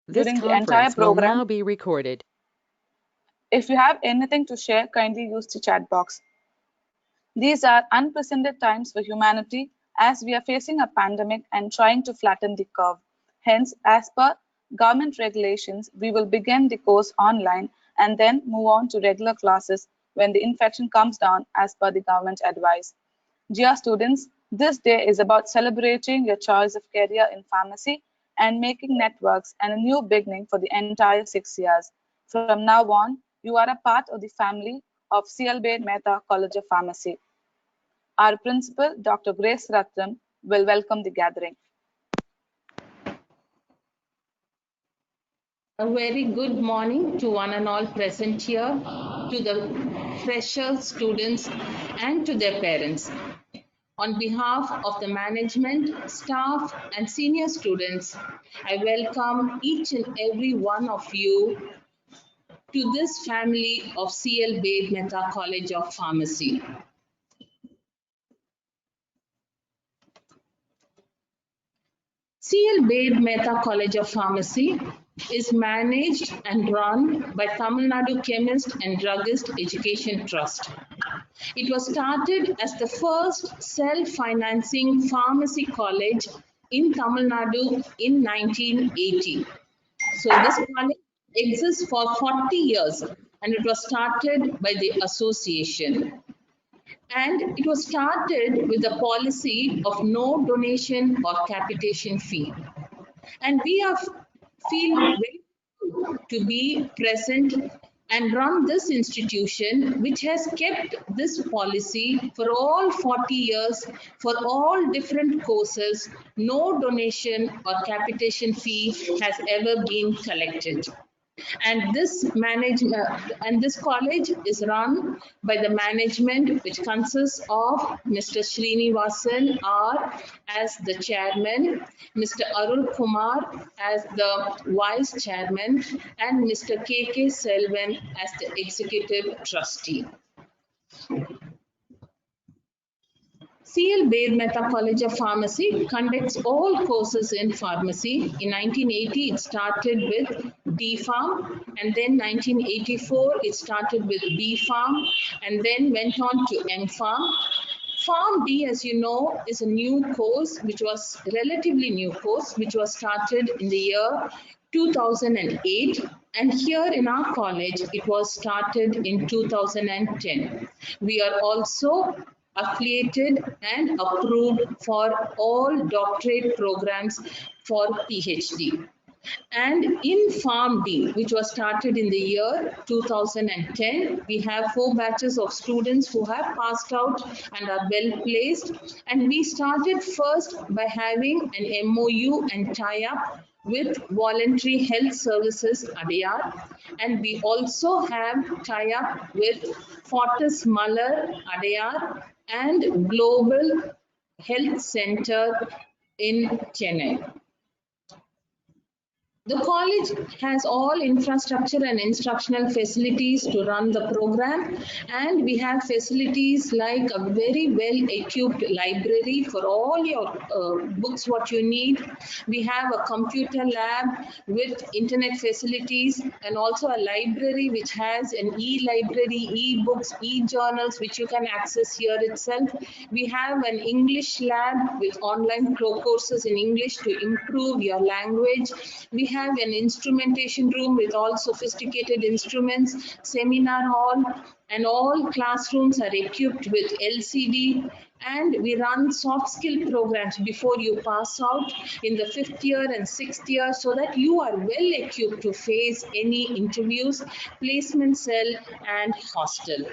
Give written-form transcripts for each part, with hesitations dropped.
This during the entire conference will program. now be recorded. If you have anything to share, kindly use the chat box. These are unprecedented times for humanity as we are facing a pandemic and trying to flatten the curve. Hence, as per government regulations, we will begin the course online and then move on to regular classes when the infection comes down as per the government advice. Dear students, this day is about celebrating your choice of career in pharmacy and making networks and a new beginning for the entire 6 years. From now on, you are a part of the family of CL Mehta College of Pharmacy. Our principal, Dr. Grace Ratnam, will welcome the gathering. A very good morning to one and all present here, to the fresher students and to their parents. On behalf of the management, staff and senior students, I welcome each and every one of you to this family of CL Bade Mehta College of Pharmacy. CL Bade Mehta College of Pharmacy is managed and run by Tamil Nadu Chemist and Druggist Education Trust. It was started as the first self-financing pharmacy college in Tamil Nadu in 1980. So this college exists for 40 years and it was started by the association. And it was started with a policy of no donation or capitation fee. And we feel very good to be present and run this institution, which has kept this policy for all 40 years, for all different courses. No donation or capitation fee has ever been collected. And this college is run by the management, which consists of Mr. Srinivasan R as the chairman, Mr. Arul Kumar as the vice chairman, and Mr. K.K. Selvan as the executive trustee. CL Bade Mehta College of Pharmacy conducts all courses in pharmacy. In 1980, it started with D-Pharm, and then 1984, it started with B-Pharm, and then went on to M-Pharm. Pharm D, as you know, is a new course, which was relatively new course, which was started in the year 2008. And here in our college, it was started in 2010. We are also affiliated and approved for all doctorate programs for PhD. And in Pharm D, which was started in the year 2010, we have 4 batches of students who have passed out and are well placed. And we started first by having an MOU and tie-up with Voluntary Health Services Adyar, and we also have tie-up with Fortis Muller Adyar and Global Health Center in Chennai. The college has all infrastructure and instructional facilities to run the program, and we have facilities like a very well equipped library for all your books what you need. We have a computer lab with internet facilities and also a library which has an e-library, e-books, e-journals which you can access here itself. We have an English lab with online courses in English to improve your language. We have an instrumentation room with all sophisticated instruments, seminar hall, and all classrooms are equipped with LCD. And we run soft skill programs before you pass out in the 5th year and 6th year so that you are well equipped to face any interviews, placement cell, and hostel.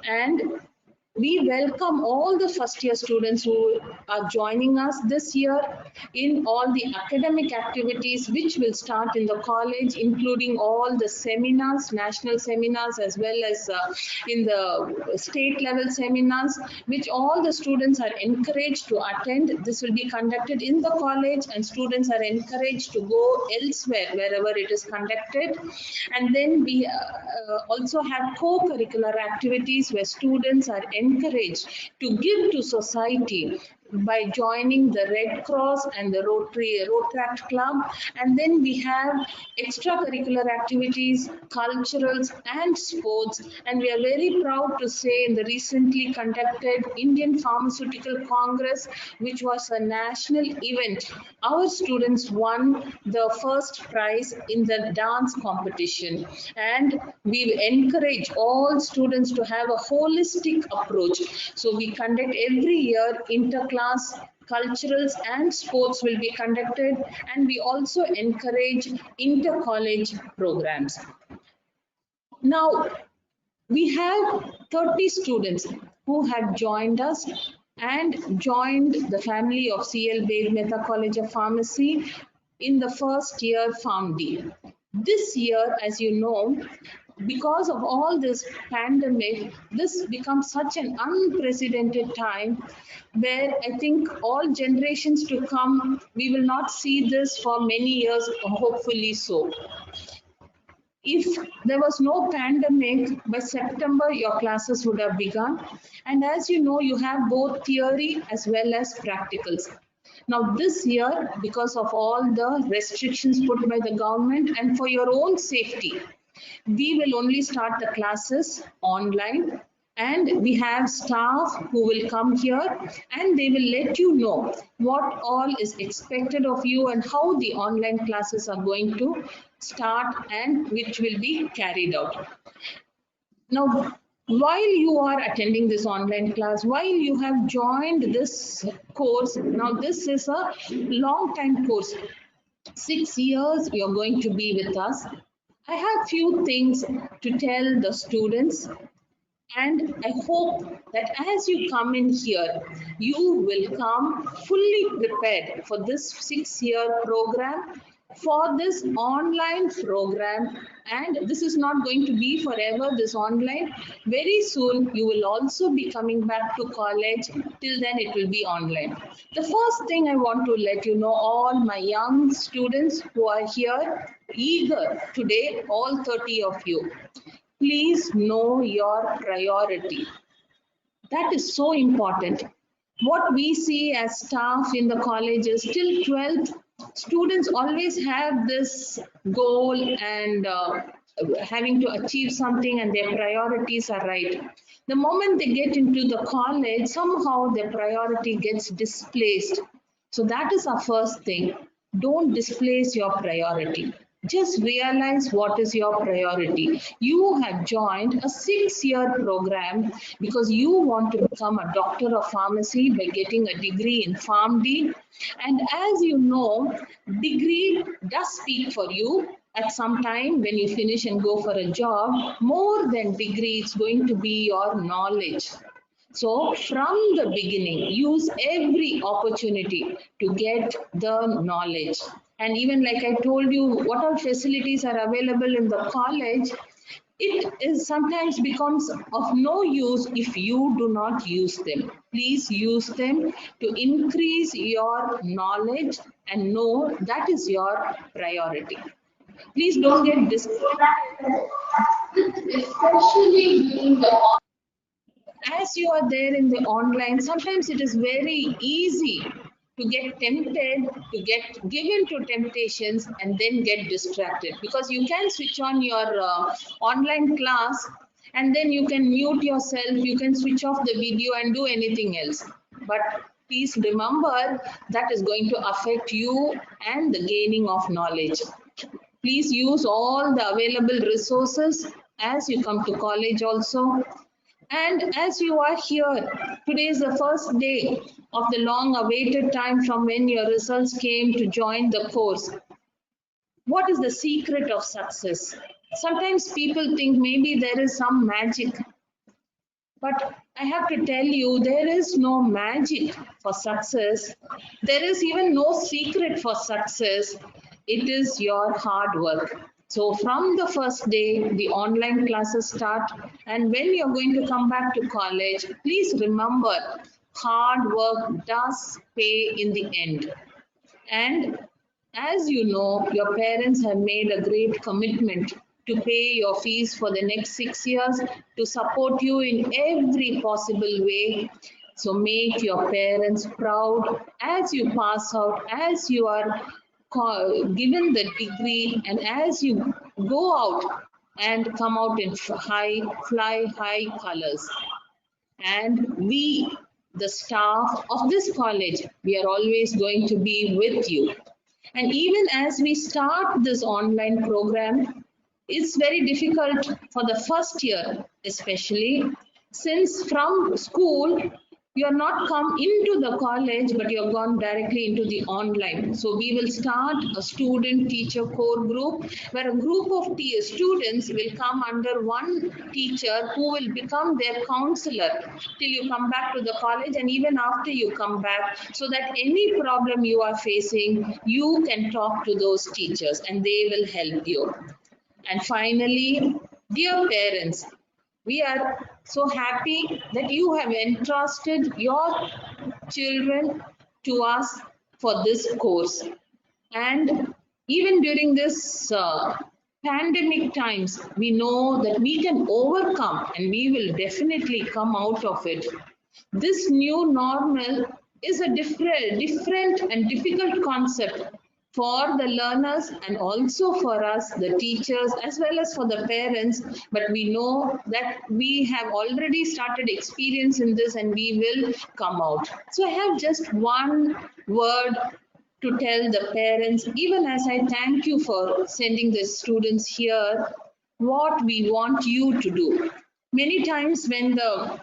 And we welcome all the first year students who are joining us this year in all the academic activities which will start in the college, including all the seminars, national seminars, as well as in the state level seminars, which all the students are encouraged to attend. This will be conducted in the college, and students are encouraged to go elsewhere wherever it is conducted. And then we also have co-curricular activities where students are encouraged to give to society by joining the Red Cross and the Rotaract Club. And then we have extracurricular activities, culturals and sports. And we are very proud to say in the recently conducted Indian Pharmaceutical Congress, which was a national event, our students won the first prize in the dance competition. And we encourage all students to have a holistic approach. So we conduct every year inter-class culturals and sports will be conducted, and we also encourage inter-college programs. Now, we have 30 students who have joined us and joined the family of CL Babe Mehta College of Pharmacy in the first year PharmD. This year, as you know, because of all this pandemic, this becomes such an unprecedented time where I think all generations to come, we will not see this for many years, hopefully so. If there was no pandemic, by September your classes would have begun. And as you know, you have both theory as well as practicals. Now this year, because of all the restrictions put by the government and for your own safety, we will only start the classes online, and we have staff who will come here and they will let you know what all is expected of you and how the online classes are going to start and which will be carried out. Now, while you are attending this online class, while you have joined this course, now this is a long time course. 6 years you're going to be with us. I have few things to tell the students, and I hope that as you come in here, you will come fully prepared for this 6-year program, for this online program. And this is not going to be forever, this online. Very soon, you will also be coming back to college. Till then, it will be online. The first thing I want to let you know, all my young students who are here, eager today, all 30 of you, please know your priority. That is so important. What we see as staff in the colleges till 12th, students always have this goal and having to achieve something, and their priorities are right. The moment they get into the college, somehow their priority gets displaced. So that is our first thing. Don't displace your priority. Just realize what is your priority. You have joined a 6-year program because you want to become a doctor of pharmacy by getting a degree in PharmD. And as you know, degree does speak for you. At some time when you finish and go for a job, more than degree, it's going to be your knowledge. So from the beginning, use every opportunity to get the knowledge. And even like I told you, what all facilities are available in the college, it is sometimes becomes of no use if you do not use them. Please use them to increase your knowledge and know that is your priority. Please don't get distracted, especially during the as you are there in the online. Sometimes it is very easy to get tempted, to get given to temptations and then get distracted, because you can switch on your online class and then you can mute yourself, you can switch off the video and do anything else. But please remember that is going to affect you and the gaining of knowledge. Please use all the available resources as you come to college also. And as you are here, today is the first day of the long awaited time from when your results came to join the course. What is the secret of success? Sometimes people think maybe there is some magic. But I have to tell you, there is no magic for success. There is even no secret for success. It is your hard work. So from the first day, the online classes start. And when you're going to come back to college, please remember, hard work does pay in the end. And as you know, your parents have made a great commitment to pay your fees for the next 6 years, to support you in every possible way. So make your parents proud as you pass out, as you are given the degree, and as you go out and come out in fly high colors. And we, the staff of this college, we are always going to be with you. And even as we start this online program, it's very difficult for the first year, especially since from school you are not come into the college, but you have gone directly into the online. So we will start a student teacher core group where a group of students will come under one teacher who will become their counselor till you come back to the college, and even after you come back, so that any problem you are facing, you can talk to those teachers and they will help you. And finally, dear parents, we are so happy that you have entrusted your children to us for this course. And even during this pandemic times, we know that we can overcome and we will definitely come out of it. This new normal is a different and difficult concept for the learners and also for us, the teachers, as well as for the parents. But we know that we have already started experience in this and we will come out. So I have just one word to tell the parents, even as I thank you for sending the students here, what we want you to do. Many times when the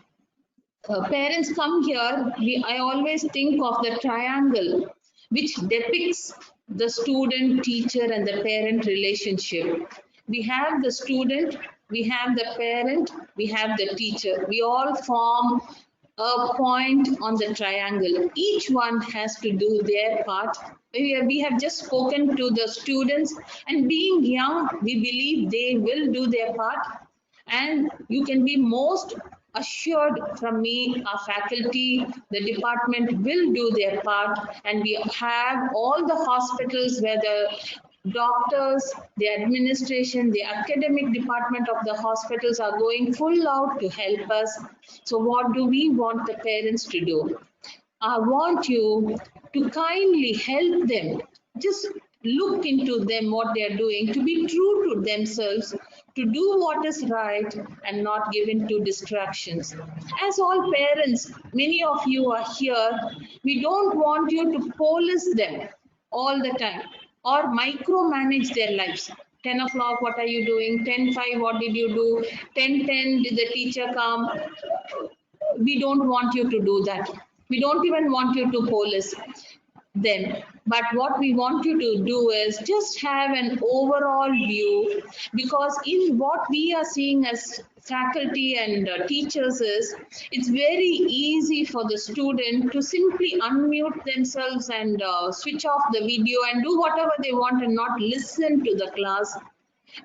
parents come here, I always think of the triangle which depicts the student, teacher, and the parent relationship. We have the student, we have the parent, we have the teacher. We all form a point on the triangle. Each one has to do their part. We have just spoken to the students, and being young, we believe they will do their part. And you can be most assured from me, our faculty, the department will do their part, and we have all the hospitals where the doctors, the administration, the academic department of the hospitals are going full out to help us. So what do we want the parents to do? I want you to kindly help them. Just look into them, what they are doing, to be true to themselves, to do what is right and not give in to distractions. As all parents, many of you are here, we don't want you to police them all the time or micromanage their lives. 10 o'clock, what are you doing? 10:05, what did you do? 10:10, did the teacher come? We don't want you to do that. We don't even want you to police them. But what we want you to do is just have an overall view, because in what we are seeing as faculty and teachers is, it's very easy for the student to simply unmute themselves and switch off the video and do whatever they want and not listen to the class.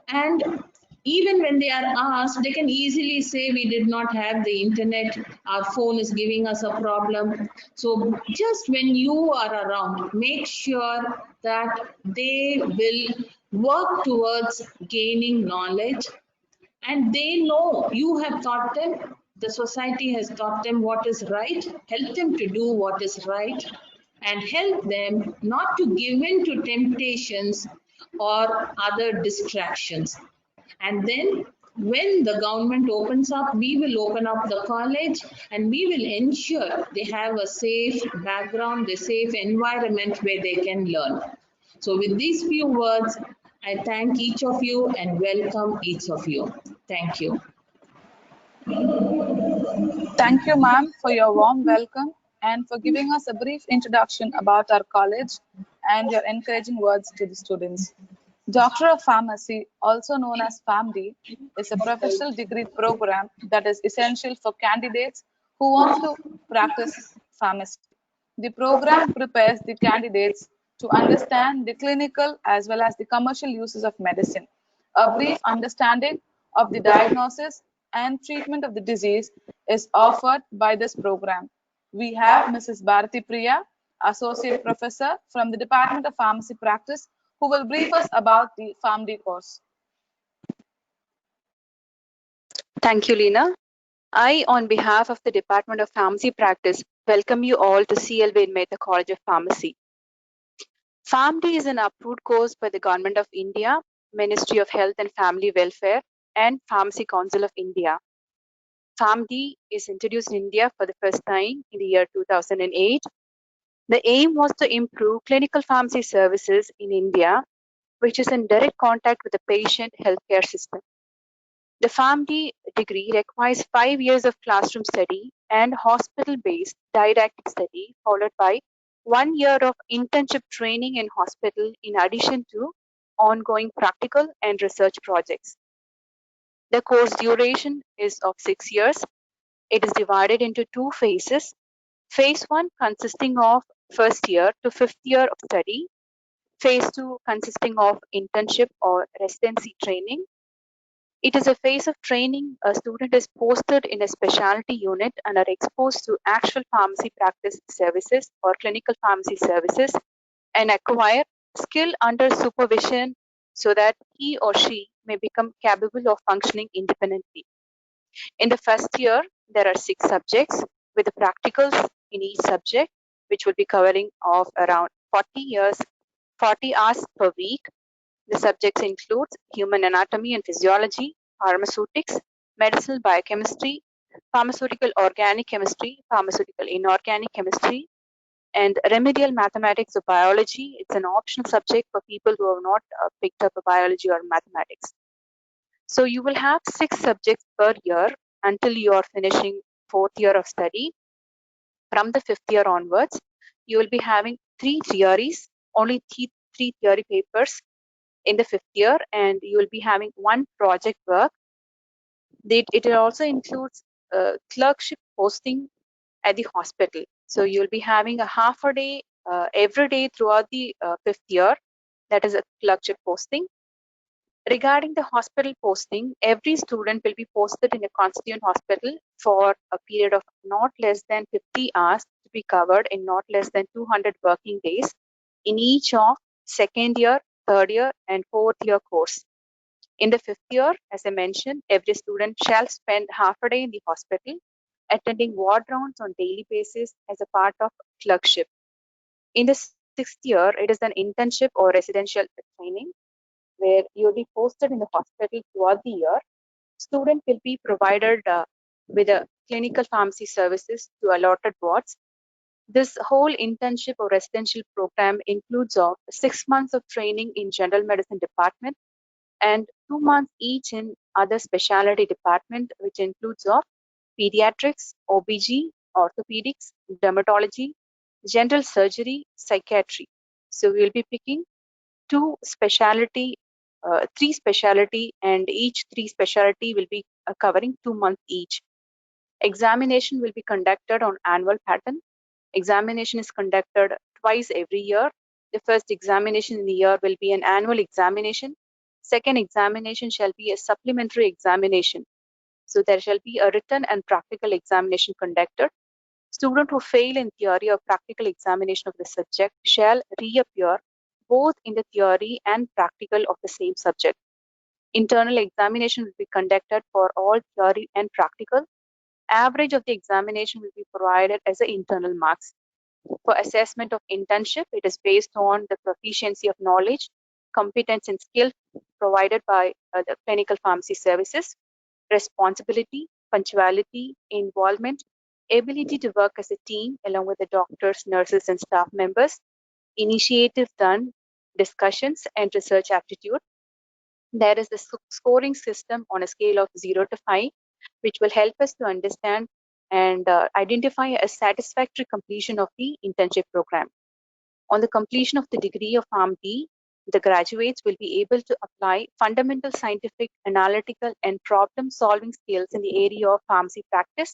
And even when they are asked, they can easily say, we did not have the internet, our phone is giving us a problem. So just when you are around, make sure that they will work towards gaining knowledge, and they know you have taught them, the society has taught them what is right. Help them to do what is right, and help them not to give in to temptations or other distractions. And then when the government opens up, we will open up the college and we will ensure they have a safe background, a safe environment where they can learn. So with these few words, I thank each of you and welcome each of you. Thank you. Thank you, ma'am, for your warm welcome and for giving us a brief introduction about our college and your encouraging words to the students. Doctor of Pharmacy, also known as PharmD, is a professional degree program that is essential for candidates who want to practice pharmacy. The program prepares the candidates to understand the clinical as well as the commercial uses of medicine. A brief understanding of the diagnosis and treatment of the disease is offered by this program. We have Mrs. Bharati Priya, Associate Professor from the Department of Pharmacy Practice, who will brief us about the PharmD course. Thank you, Leena. I, on behalf of the Department of Pharmacy Practice, welcome you all to CLB in Mehta College of Pharmacy. PharmD is an approved course by the Government of India, Ministry of Health and Family Welfare, and Pharmacy Council of India. PharmD is introduced in India for the first time in the year 2008. The aim was to improve clinical pharmacy services in India, which is in direct contact with the patient healthcare system. The PharmD degree requires 5 years of classroom study and hospital-based didactic study, followed by 1 year of internship training in hospital in addition to ongoing practical and research projects. The course duration is of 6 years. It is divided into 2 phases. Phase 1 consisting of first year to 5th year of study. Phase 2 consisting of internship or residency training. It is a phase of training. A student is posted in a specialty unit and are exposed to actual pharmacy practice services or clinical pharmacy services and acquire skill under supervision so that he or she may become capable of functioning independently. In the first year, there are 6 subjects with the practicals in each subject, which will be covering of around 40 hours per week. The subjects include human anatomy and physiology, pharmaceutics, medicinal biochemistry, pharmaceutical organic chemistry, pharmaceutical inorganic chemistry, and remedial mathematics or biology. It's an optional subject for people who have not picked up a biology or mathematics. So you will have 6 subjects per year until you are finishing 4th year of study. From the 5th year onwards, you will be having 3 theories, only 3 theory papers in the 5th year, and you will be having 1 project work. It also includes clerkship posting at the hospital. So you'll be having a half a day every day throughout the 5th year. That is a clerkship posting. Regarding the hospital posting, every student will be posted in a constituent hospital for a period of not less than 50 hours to be covered in not less than 200 working days in each of 2nd year, 3rd year, and 4th year course. In the 5th year, as I mentioned, every student shall spend half a day in the hospital, attending ward rounds on daily basis as a part of clerkship. In the 6th year, it is an internship or residential training where you'll be posted in the hospital throughout the year. Student will be provided with a clinical pharmacy services to allotted wards. This whole internship or residential program includes of 6 months of training in general medicine department and 2 months each in other specialty department, which includes of pediatrics, OBG, orthopedics, dermatology, general surgery, psychiatry. So we'll be picking 2 specialty, 3 specialty, and each 3 specialty will be covering 2 months each. Examination will be conducted on annual pattern. Examination is conducted twice every year. The first examination in the year will be an annual examination. Second examination shall be a supplementary examination. So there shall be a written and practical examination conducted. Student who fail in theory or practical examination of the subject shall reappear both in the theory and practical of the same subject. Internal examination will be conducted for all theory and practical. Average of the examination will be provided as the internal marks. For assessment of internship, it is based on the proficiency of knowledge, competence and skill provided by the clinical pharmacy services, responsibility, punctuality, involvement, ability to work as a team along with the doctors, nurses, and staff members, initiative done, discussions, and research aptitude. There is the scoring system on a scale of 0 to 5, which will help us to understand and identify a satisfactory completion of the internship program. On the completion of the degree of PharmD, the graduates will be able to apply fundamental scientific, analytical, and problem-solving skills in the area of pharmacy practice,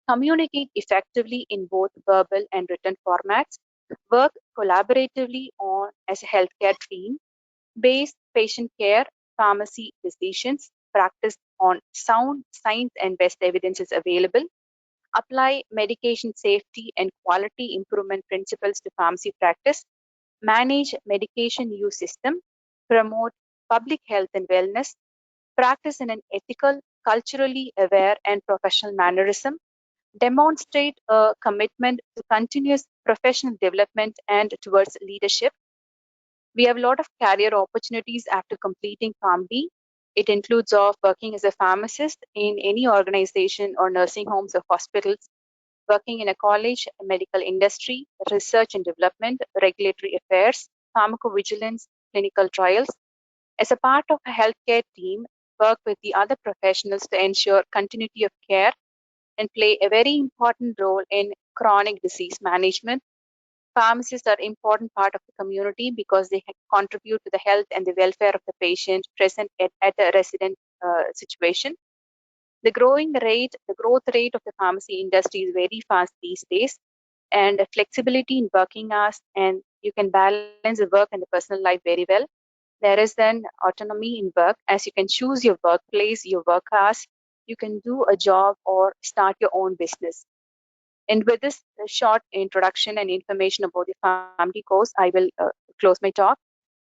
communicate effectively in both verbal and written formats, work collaboratively on as a healthcare team, base patient care, pharmacy decisions, practice on sound science and best evidence is available, apply medication safety and quality improvement principles to pharmacy practice, manage medication use system, promote public health and wellness, practice in an ethical, culturally aware and professional mannerism, demonstrate a commitment to continuous professional development and towards leadership. We have a lot of career opportunities after completing PharmD. It includes of working as a pharmacist in any organization or nursing homes or hospitals, working in a college, a medical industry, research and development, regulatory affairs, pharmacovigilance, clinical trials. As a part of a healthcare team, work with the other professionals to ensure continuity of care and play a very important role in chronic disease management. Pharmacists are important part of the community because they contribute to the health and the welfare of the patient present at a resident situation. The growth rate of the pharmacy industry is very fast these days, and the flexibility in working hours, and you can balance the work and the personal life very well. There is then autonomy in work as you can choose your workplace, your work hours. You can do a job or start your own business. And with this short introduction and information about the family course, I will close my talk.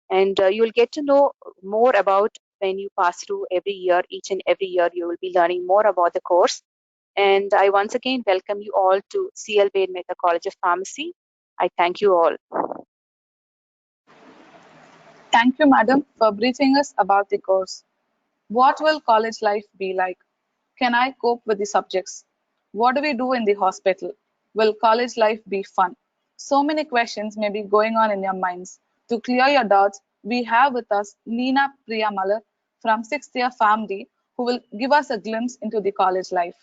And you'll get to know more about when you pass through every year, each and every year, you will be learning more about the course. And I once again welcome you all to CL Wade Mehta College of Pharmacy. I thank you all. Thank you, madam, for briefing us about the course. What will college life be like? Can I cope with the subjects? What do we do in the hospital? Will college life be fun? So many questions may be going on in your minds. To clear your doubts, we have with us Neena Priya Malar from 6th year PharmD who will give us a glimpse into the college life.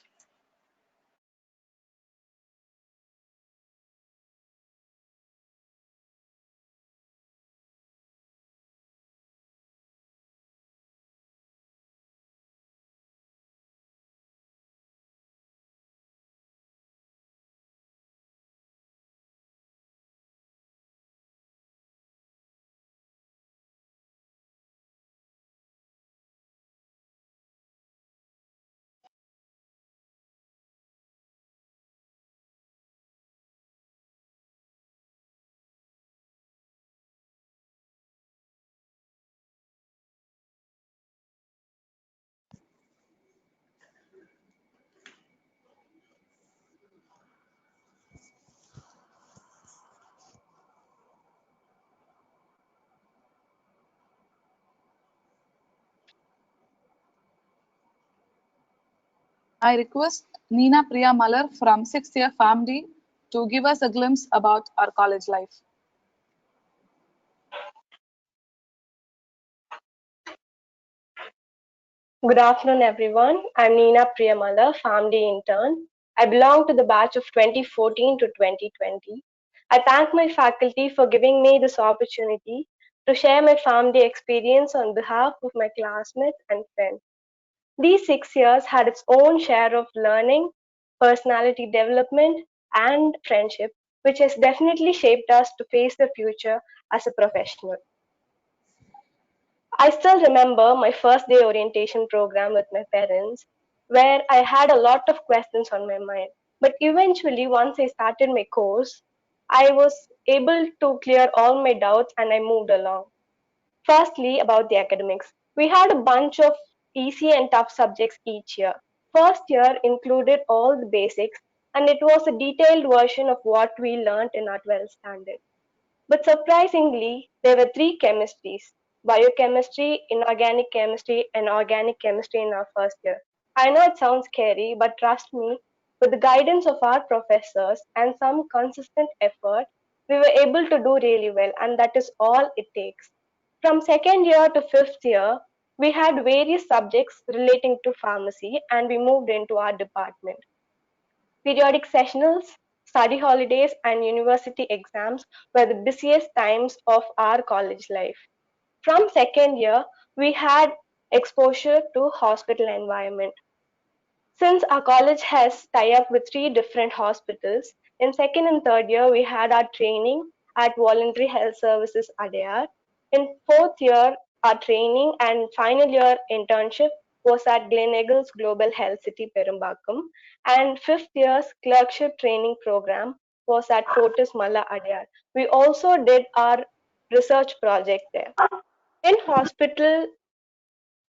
I request Neena Priya Malar from 6th year PharmD to give us a glimpse about our college life. Good afternoon, everyone. I'm Neena Priyamala, PharmD intern. I belong to the batch of 2014 to 2020. I thank my faculty for giving me this opportunity to share my PharmD experience on behalf of my classmates and friends. These 6 years had its own share of learning, personality development, and friendship, which has definitely shaped us to face the future as a professional. I still remember my first day orientation program with my parents, where I had a lot of questions on my mind. But eventually, once I started my course, I was able to clear all my doubts and I moved along. Firstly, about the academics. We had a bunch of easy and tough subjects each year. First year included all the basics, and it was a detailed version of what we learned in our 12th standard. But surprisingly, there were three chemistries: biochemistry, inorganic chemistry, and organic chemistry in our first year. I know it sounds scary, but trust me, with the guidance of our professors and some consistent effort, we were able to do really well, and that is all it takes. From second year to fifth year, we had various subjects relating to pharmacy, and we moved into our department. Periodic sessionals, study holidays, and university exams were the busiest times of our college life. From second year, we had exposure to hospital environment. Since our college has tie-up with three different hospitals, in second and third year, we had our training at Voluntary Health Services Adyar. In fourth year, our training and final year internship was at Gleneagles Global Health City Perumbakam, and fifth year's clerkship training program was at Fortis Malla Adyar. We also did our research project there. In hospital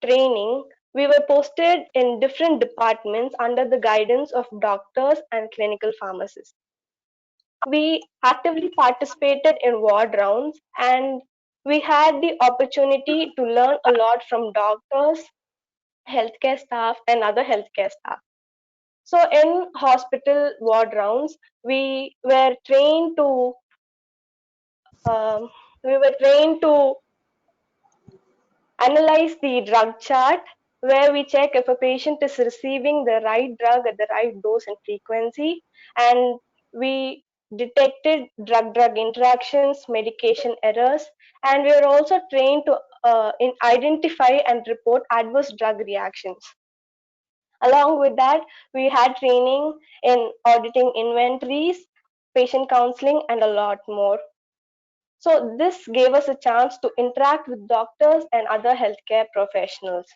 training, We were posted in different departments under the guidance of doctors and clinical pharmacists. We actively participated in ward rounds, and we had the opportunity to learn a lot from doctors, healthcare staff, and other healthcare staff. So in hospital ward rounds, we were trained to um, analyze the drug chart, where we check if a patient is receiving the right drug at the right dose and frequency, and we detected drug-drug interactions, medication errors, and we are also trained to identify and report adverse drug reactions. Along with that, we had training in auditing inventories, patient counseling, and a lot more. So this gave us a chance to interact with doctors and other healthcare professionals.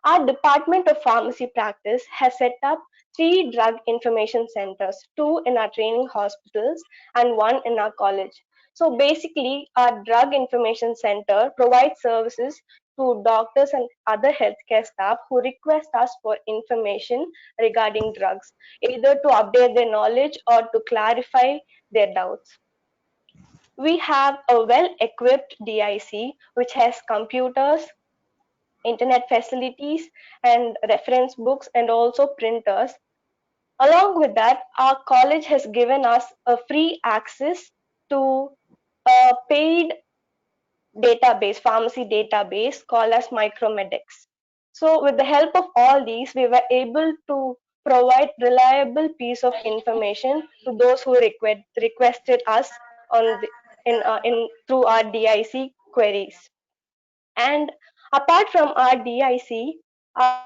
Our Department of Pharmacy Practice has set up 3 drug information centers, 2 in our training hospitals and 1 in our college. So basically, our drug information center provides services to doctors and other healthcare staff who request us for information regarding drugs, either to update their knowledge or to clarify their doubts. We have a well-equipped DIC which has computers, internet facilities, and reference books, and also printers. Along with that, our college has given us a free access to a paid database, pharmacy database called as Micromedex. So with the help of all these, we were able to provide reliable piece of information to those who requested us on the, in through our DIC queries. And apart from our DIC, our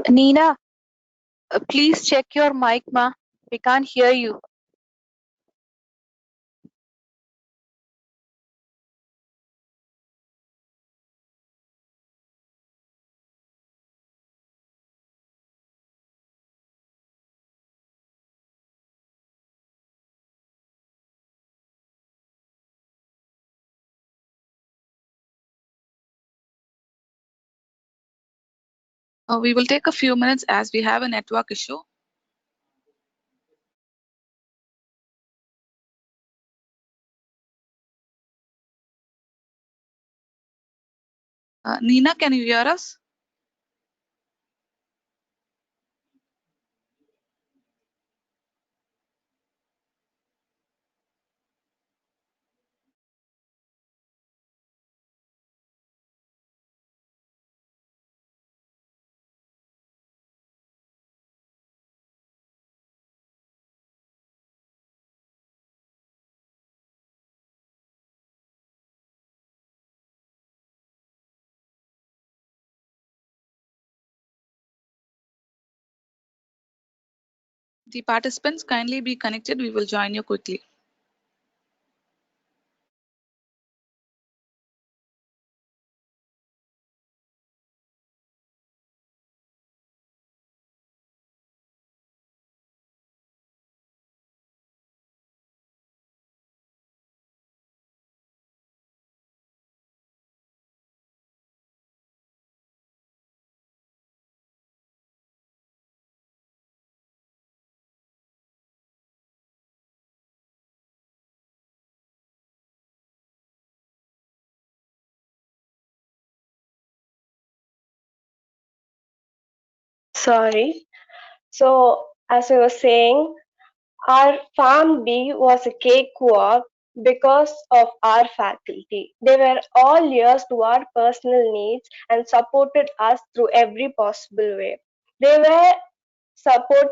Nina, please check your mic, ma. We can't hear you. We will take a few minutes as we have a network issue. Nina, can you hear us? The participants kindly be connected. We will join you quickly. sorry. So as I was saying, our Farm B was a cakewalk because of our faculty. They were all ears to our personal needs and supported us through every possible way. They were support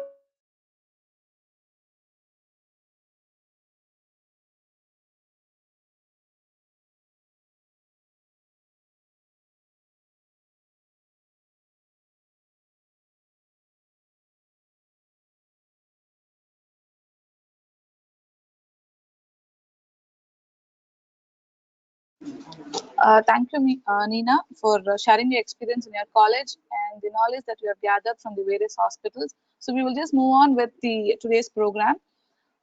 Thank you, Nina, for sharing your experience in your college and the knowledge that you have gathered from the various hospitals. So we will just move on with the today's program.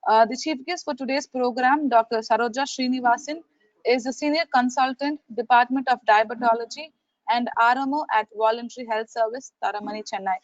The chief guest for today's program, Dr. Saroja Srinivasan, is a senior consultant, Department of Diabetology and RMO at Voluntary Health Service, Taramani, Chennai.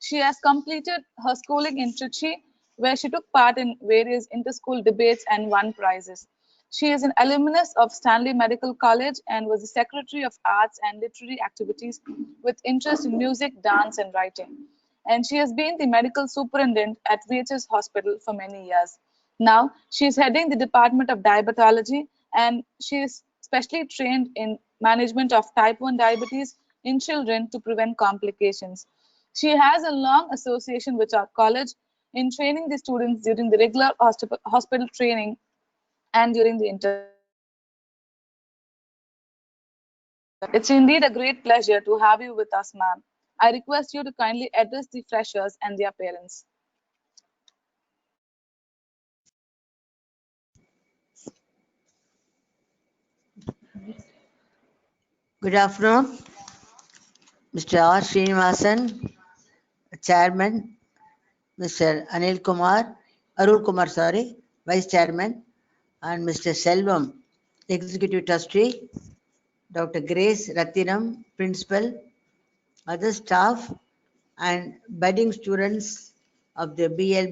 She has completed her schooling in Trichy, where she took part in various inter-school debates and won prizes. She is an alumnus of Stanley Medical College and was the Secretary of Arts and Literary Activities with interest in music, dance, and writing. And she has been the medical superintendent at VHS Hospital for many years. Now, she is heading the Department of Diabetology and she is specially trained in management of type 1 diabetes in children to prevent complications. She has a long association with our college in training the students during the regular hospital training and during the internship. It's indeed a great pleasure to have you with us, ma'am. I request you to kindly address the freshers and their parents. Good afternoon, Mr. R. Srinivasan, Chairman, Mr. Anil Kumar, Arul Kumar, sorry, Vice Chairman, and Mr. Selvam, Executive Trustee, Dr. Grace Rathinam, Principal, other staff, and budding students of the BL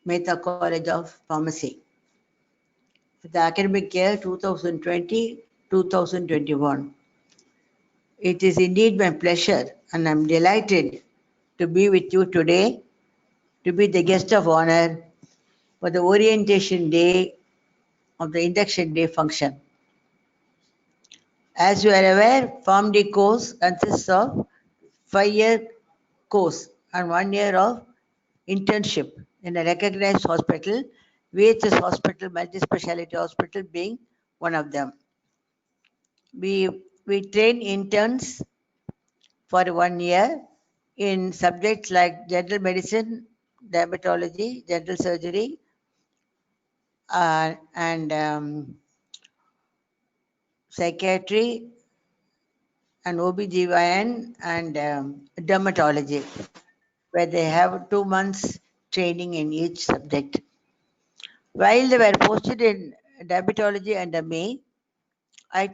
Mehta College of Pharmacy for the academic year 2020-2021. It is indeed my pleasure, and I'm delighted to be with you today, to be the guest of honor for the orientation day of the induction day function. As you are aware, PharmD course consists of 5-year course and 1 year of internship in a recognized hospital, VHS Hospital, multi-speciality hospital being one of them. We train interns for 1 year in subjects like general medicine, dermatology, general surgery, and psychiatry, and OBGYN, and dermatology, where they have 2 months training in each subject. While they were posted in dermatology under me, I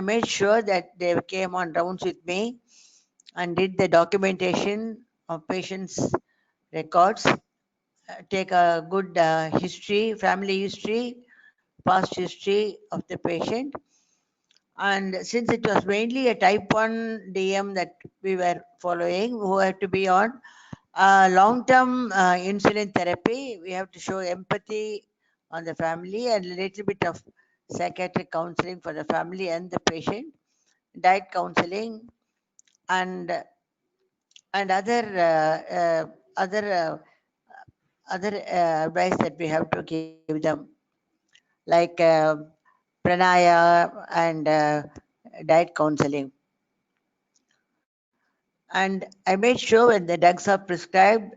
made sure that they came on rounds with me and did the documentation of patients' records, take a good history, family history, past history of the patient. And since it was mainly a type 1 DM that we were following, who had to be on long-term insulin therapy, we have to show empathy on the family and a little bit of psychiatric counseling for the family and the patient, diet counseling, and other advice that we have to give them, like pranaya and diet counseling. And I made sure when the drugs are prescribed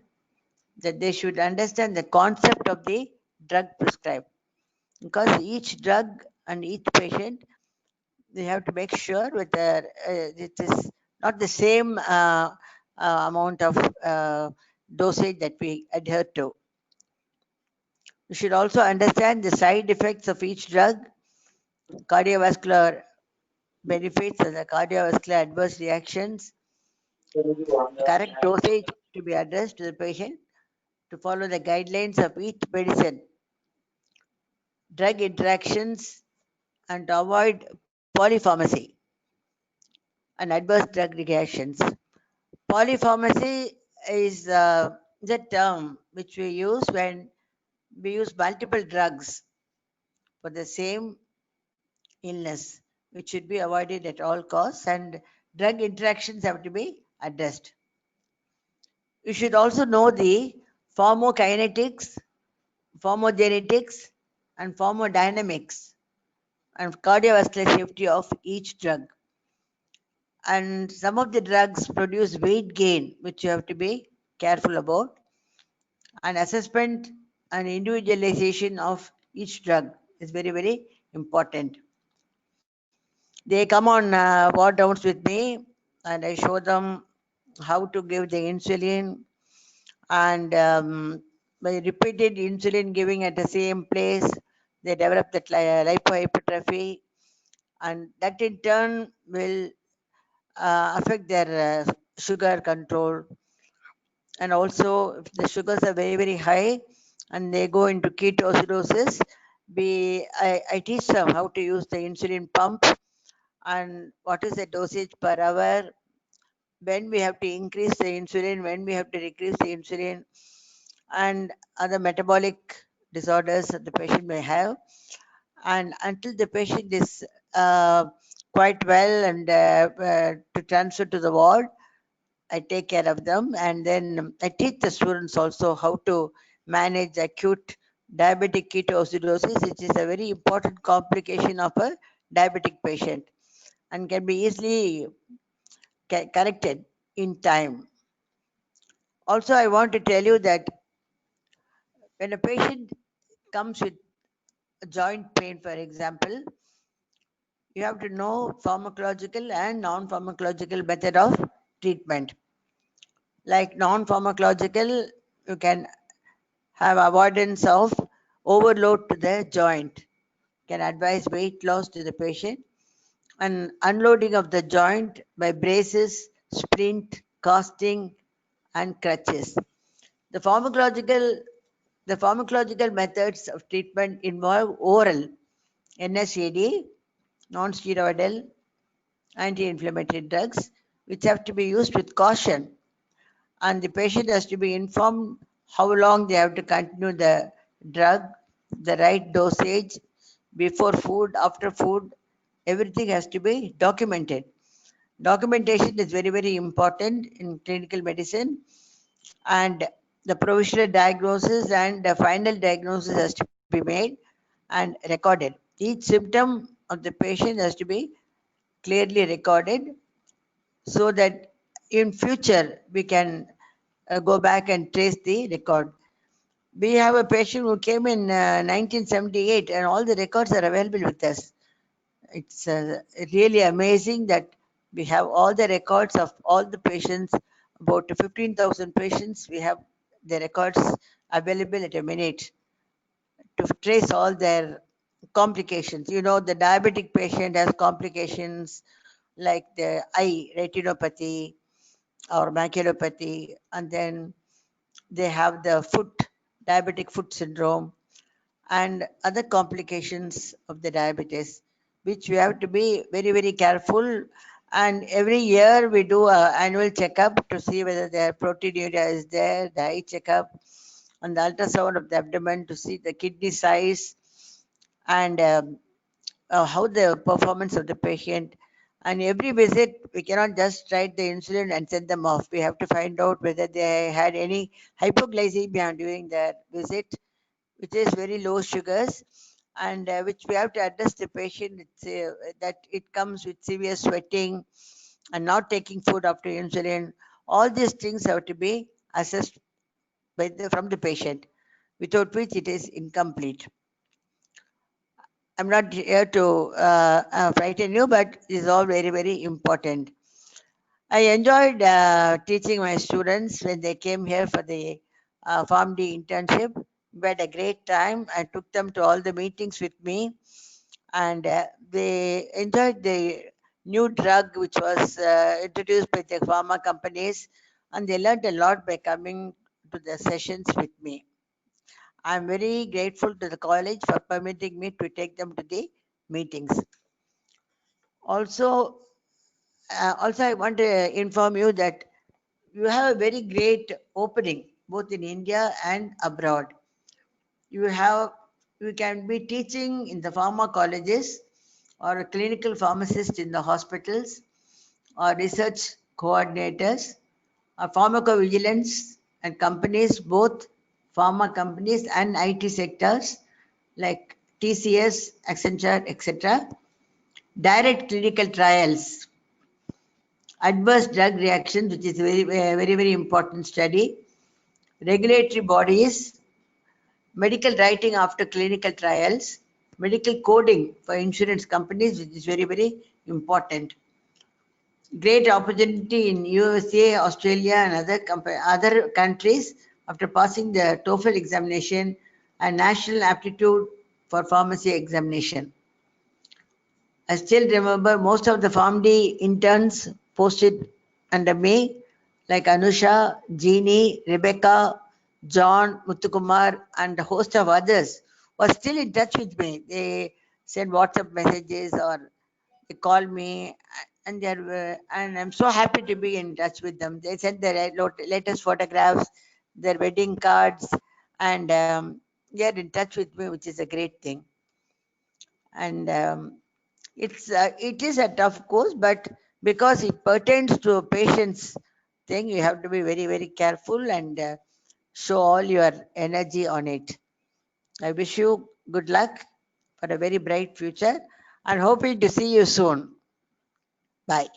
that they should understand the concept of the drug prescribed, because each drug and each patient, they have to make sure whether it is not the same amount of dosage that we adhere to. You should also understand the side effects of each drug, cardiovascular benefits and the cardiovascular adverse reactions, correct dosage to be addressed to the patient, to follow the guidelines of each medicine, drug interactions, and to avoid polypharmacy and adverse drug reactions. Polypharmacy is the term which we use when we use multiple drugs for the same illness, which should be avoided at all costs, and drug interactions have to be addressed. You should also know the pharmacokinetics, pharmacogenetics, and pharmacodynamics and cardiovascular safety of each drug. And some of the drugs produce weight gain, which you have to be careful about, and assessment and individualization of each drug. is very, very important. They come on ward rounds with me, and I show them how to give the insulin, and by repeated insulin giving at the same place, they develop that lipohypertrophy, and that in turn will affect their sugar control. And also, if the sugars are very, very high and they go into ketoacidosis, I teach them how to use the insulin pump and what is the dosage per hour, when we have to increase the insulin, when we have to decrease the insulin, and other metabolic disorders that the patient may have. And until the patient is quite well and to transfer to the ward, I take care of them, and then I teach the students also how to manage acute diabetic ketoacidosis, which is a very important complication of a diabetic patient and can be easily corrected in time. Also, I want to tell you that when a patient comes with joint pain, for example, you have to know pharmacological and non-pharmacological method of treatment. Like non-pharmacological, you can have avoidance of overload to the joint, can advise weight loss to the patient, and unloading of the joint by braces, splint, casting, and crutches. The pharmacological the pharmacological methods of treatment involve oral NSAID, non-steroidal anti-inflammatory drugs, which have to be used with caution, and the patient has to be informed how long they have to continue the drug, the right dosage, before food, after food. Everything has to be documented. Documentation is very, very important in clinical medicine, and the provisional diagnosis and the final diagnosis has to be made and recorded. Each symptom of the patient has to be clearly recorded so that in future we can go back and trace the record. We have a patient who came in 1978 and all the records are available with us. It's really amazing that we have all the records of all the patients, about 15,000 patients. We have the records available at a minute to trace all their complications. You know, the diabetic patient has complications like the eye retinopathy or maculopathy, and then they have the diabetic foot syndrome, and other complications of the diabetes, which we have to be very, very careful. And every year we do an annual checkup to see whether their proteinuria is there, the eye checkup, and the ultrasound of the abdomen to see the kidney size and how the performance of the patient. And every visit, we cannot just write the insulin and send them off. We have to find out whether they had any hypoglycemia during their visit, which is very low sugars, and which we have to address the patient. That it comes with severe sweating and not taking food after insulin. All these things have to be assessed from the patient, without which it is incomplete. I'm not here to frighten you, but it is all very, very important. I enjoyed teaching my students when they came here for the PharmD internship. We had a great time. I took them to all the meetings with me, and they enjoyed the new drug which was introduced by the pharma companies, and they learned a lot by coming to the sessions with me. I'm very grateful to the college for permitting me to take them to the meetings. Also, I want to inform you that you have a very great opening both in India and abroad. You can be teaching in the pharma colleges or a clinical pharmacist in the hospitals or research coordinators or pharmacovigilance and companies, both pharma companies and IT sectors like TCS, Accenture, etc. Direct clinical trials, adverse drug reactions, which is very important study, regulatory bodies, medical writing after clinical trials, medical coding for insurance companies, which is very, very important. Great opportunity in USA, Australia, and other countries after passing the TOEFL examination and National Aptitude for Pharmacy examination. I still remember most of the PharmD interns posted under me, like Anusha, Jeannie, Rebecca, John, Muthukumar, and a host of others, were still in touch with me. They send WhatsApp messages or they call me, and and I'm so happy to be in touch with them. They send their latest photographs, their wedding cards, and they are in touch with me, which is a great thing. And it is a tough course, but because it pertains to a patient's thing, you have to be very, very careful and show all your energy on it. I wish you good luck for a very bright future and hoping to see you soon. Bye.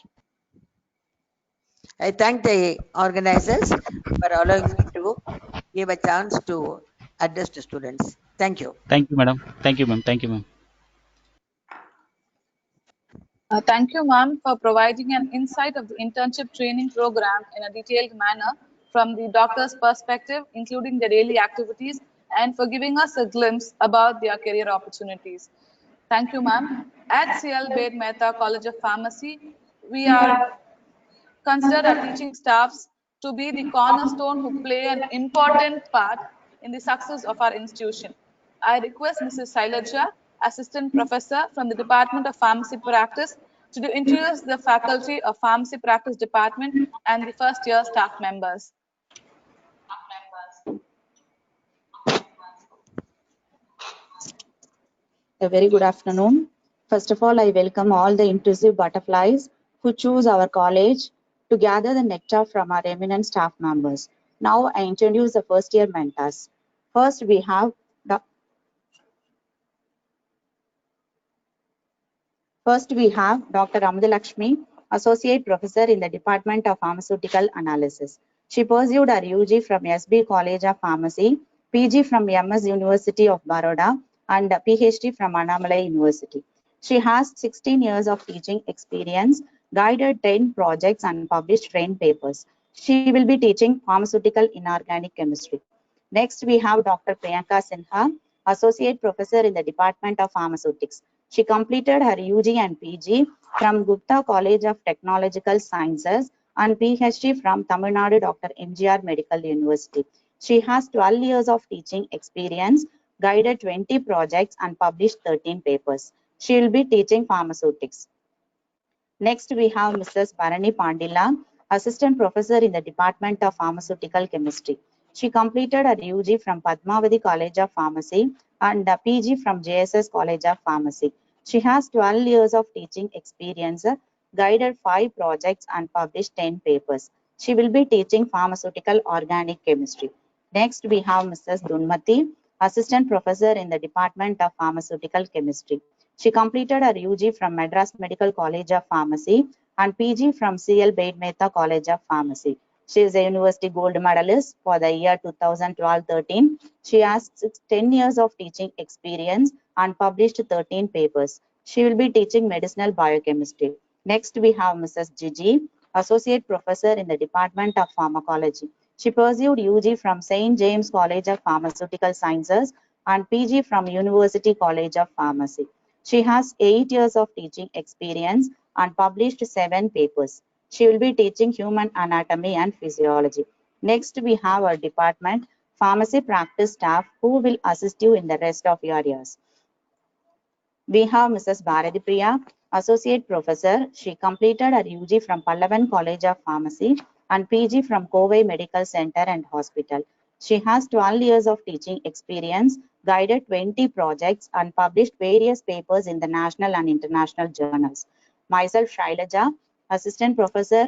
I thank the organizers for allowing me to give a chance to address the students. Thank you. Thank you, madam. Thank you, ma'am. Thank you, ma'am. Thank you, ma'am, for providing an insight of the internship training program in a detailed manner from the doctor's perspective, including their daily activities, and for giving us a glimpse about their career opportunities. Thank you, ma'am. At CL Bed Mehta College of Pharmacy, we are considered our teaching staffs to be the cornerstone who play an important part in the success of our institution. I request Mrs. Sailaja, Assistant Professor from the Department of Pharmacy Practice, to introduce the Faculty of Pharmacy Practice Department and the first year staff members. A very good afternoon. First of all, I welcome all the intrusive butterflies who choose our college to gather the nectar from our eminent staff members. Now I introduce the first year mentors. First we have Dr. Amadalakshmi, Associate Professor in the Department of Pharmaceutical Analysis. She pursued her UG from SB College of Pharmacy, PG from MS University of Baroda, and PhD from Annamalai University. She has 16 years of teaching experience, guided 10 projects, and published 10 papers. She will be teaching pharmaceutical inorganic chemistry. Next, we have Dr. Priyanka Sinha, Associate Professor in the Department of Pharmaceutics. She completed her UG and PG from Gupta College of Technological Sciences and PhD from Tamil Nadu Dr. MGR Medical University. She has 12 years of teaching experience, guided 20 projects, and published 13 papers. She will be teaching pharmaceutics. Next, we have Mrs. Bharani Pandila, Assistant Professor in the Department of Pharmaceutical Chemistry. She completed her UG from Padmavati College of Pharmacy and PG from JSS College of Pharmacy. She has 12 years of teaching experience, guided 5 projects, and published 10 papers. She will be teaching pharmaceutical organic chemistry. Next, we have Mrs. Dunmati, Assistant Professor in the Department of Pharmaceutical Chemistry. She completed her UG from Madras Medical College of Pharmacy and PG from CL Bed Mehta College of Pharmacy. She is a university gold medalist for the year 2012-13. She has 10 years of teaching experience and published 13 papers. She will be teaching medicinal biochemistry. Next, we have Mrs. Gigi, Associate Professor in the Department of Pharmacology. She pursued UG from St. James College of Pharmaceutical Sciences and PG from University College of Pharmacy. She has 8 years of teaching experience and published 7 papers. She will be teaching human anatomy and physiology. Next, we have our department, pharmacy practice staff, who will assist you in the rest of your years. We have Mrs. Bharati Priya, Associate Professor. She completed her UG from Pallavan College of Pharmacy and PG from Kovai Medical Center and Hospital. She has 12 years of teaching experience, guided 20 projects, and published various papers in the national and international journals. Myself, Shailaja, Assistant Professor,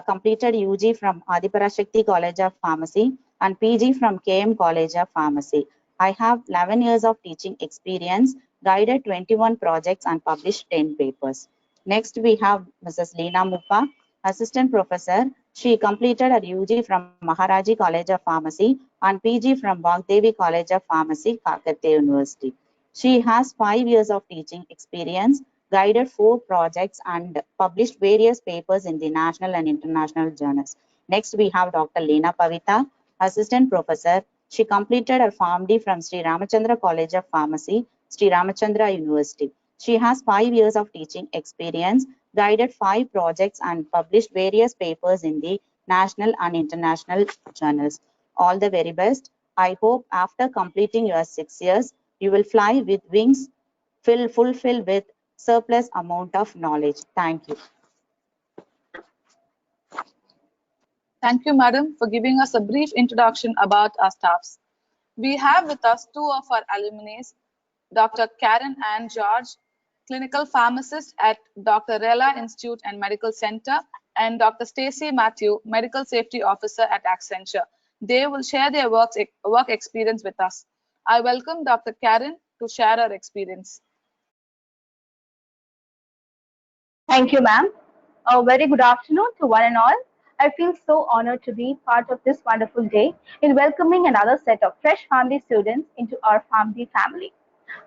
completed UG from Adiparashakti College of Pharmacy and PG from KM College of Pharmacy. I have 11 years of teaching experience, guided 21 projects, and published 10 papers. Next, we have Mrs. Leena Muppa, Assistant Professor. She completed her UG from Maharaji College of Pharmacy and PG from Vagdevi College of Pharmacy, Kakatiya University. She has 5 years of teaching experience, guided 4 projects, and published various papers in the national and international journals. Next, we have Dr. Lena Pavita, Assistant Professor. She completed her PharmD from Sri Ramachandra College of Pharmacy, Sri Ramachandra University. She has 5 years of teaching experience, guided 5 projects, and published various papers in the national and international journals. All the very best. I hope after completing your 6 years, you will fly with wings fulfilled with surplus amount of knowledge. Thank you. Thank you, madam, for giving us a brief introduction about our staffs. We have with us 2 of our alumni, Dr. Karen Ann George, clinical pharmacist at Dr. Rella Institute and Medical Center, and Dr. Stacy Matthew, medical safety officer at Accenture. They will share their work experience with us. I welcome Dr. Karen to share her experience. Thank you, ma'am. A very good afternoon to one and all. I feel so honored to be part of this wonderful day in welcoming another set of fresh PharmD students into our PharmD family.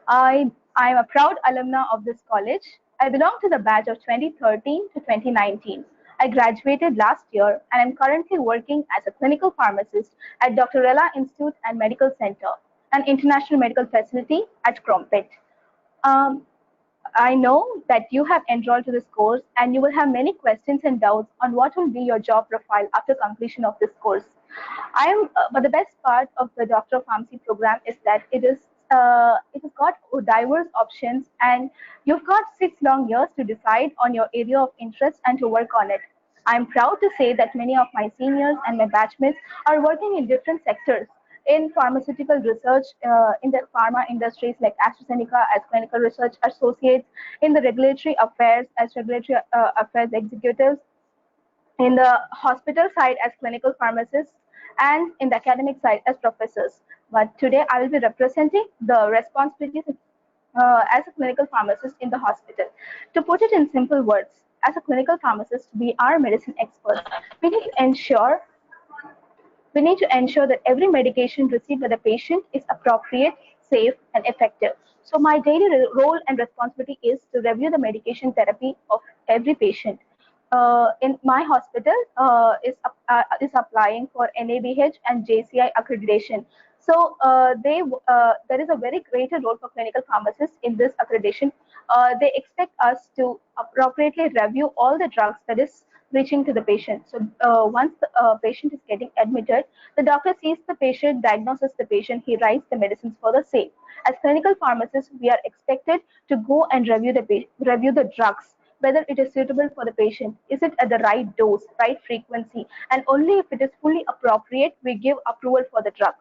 I am a proud alumna of this college. I belong to the batch of 2013 to 2019. I graduated last year and I'm currently working as a clinical pharmacist at Dr. Rella Institute and Medical Center, an international medical facility at Crumpet. Um, I know that you have enrolled to this course and you will have many questions and doubts on what will be your job profile after completion of this course. But the best part of the Doctor of Pharmacy program is that it has got diverse options and you've got 6 long years to decide on your area of interest and to work on it. I'm proud to say that many of my seniors and my batchmates are working in different sectors in pharmaceutical research, in the pharma industries like AstraZeneca as clinical research associates, in the regulatory affairs as regulatory affairs executives, in the hospital side as clinical pharmacists, and in the academic side as professors. But today I will be representing the responsibilities as a clinical pharmacist in the hospital. To put it in simple words, as a clinical pharmacist, we are medicine experts. We need to ensure we need to ensure that every medication received by the patient is appropriate, safe, and effective. So my daily role and responsibility is to review the medication therapy of every patient. In my hospital is applying for NABH and JCI accreditation. So there is a very greater role for clinical pharmacists in this accreditation. They expect us to appropriately review all the drugs that is reaching to the patient. So once the patient is getting admitted, the doctor sees the patient, diagnoses the patient, he writes the medicines for the same. As clinical pharmacists, we are expected to go and review the drugs, whether it is suitable for the patient, is it at the right dose, right frequency, and only if it is fully appropriate, we give approval for the drug.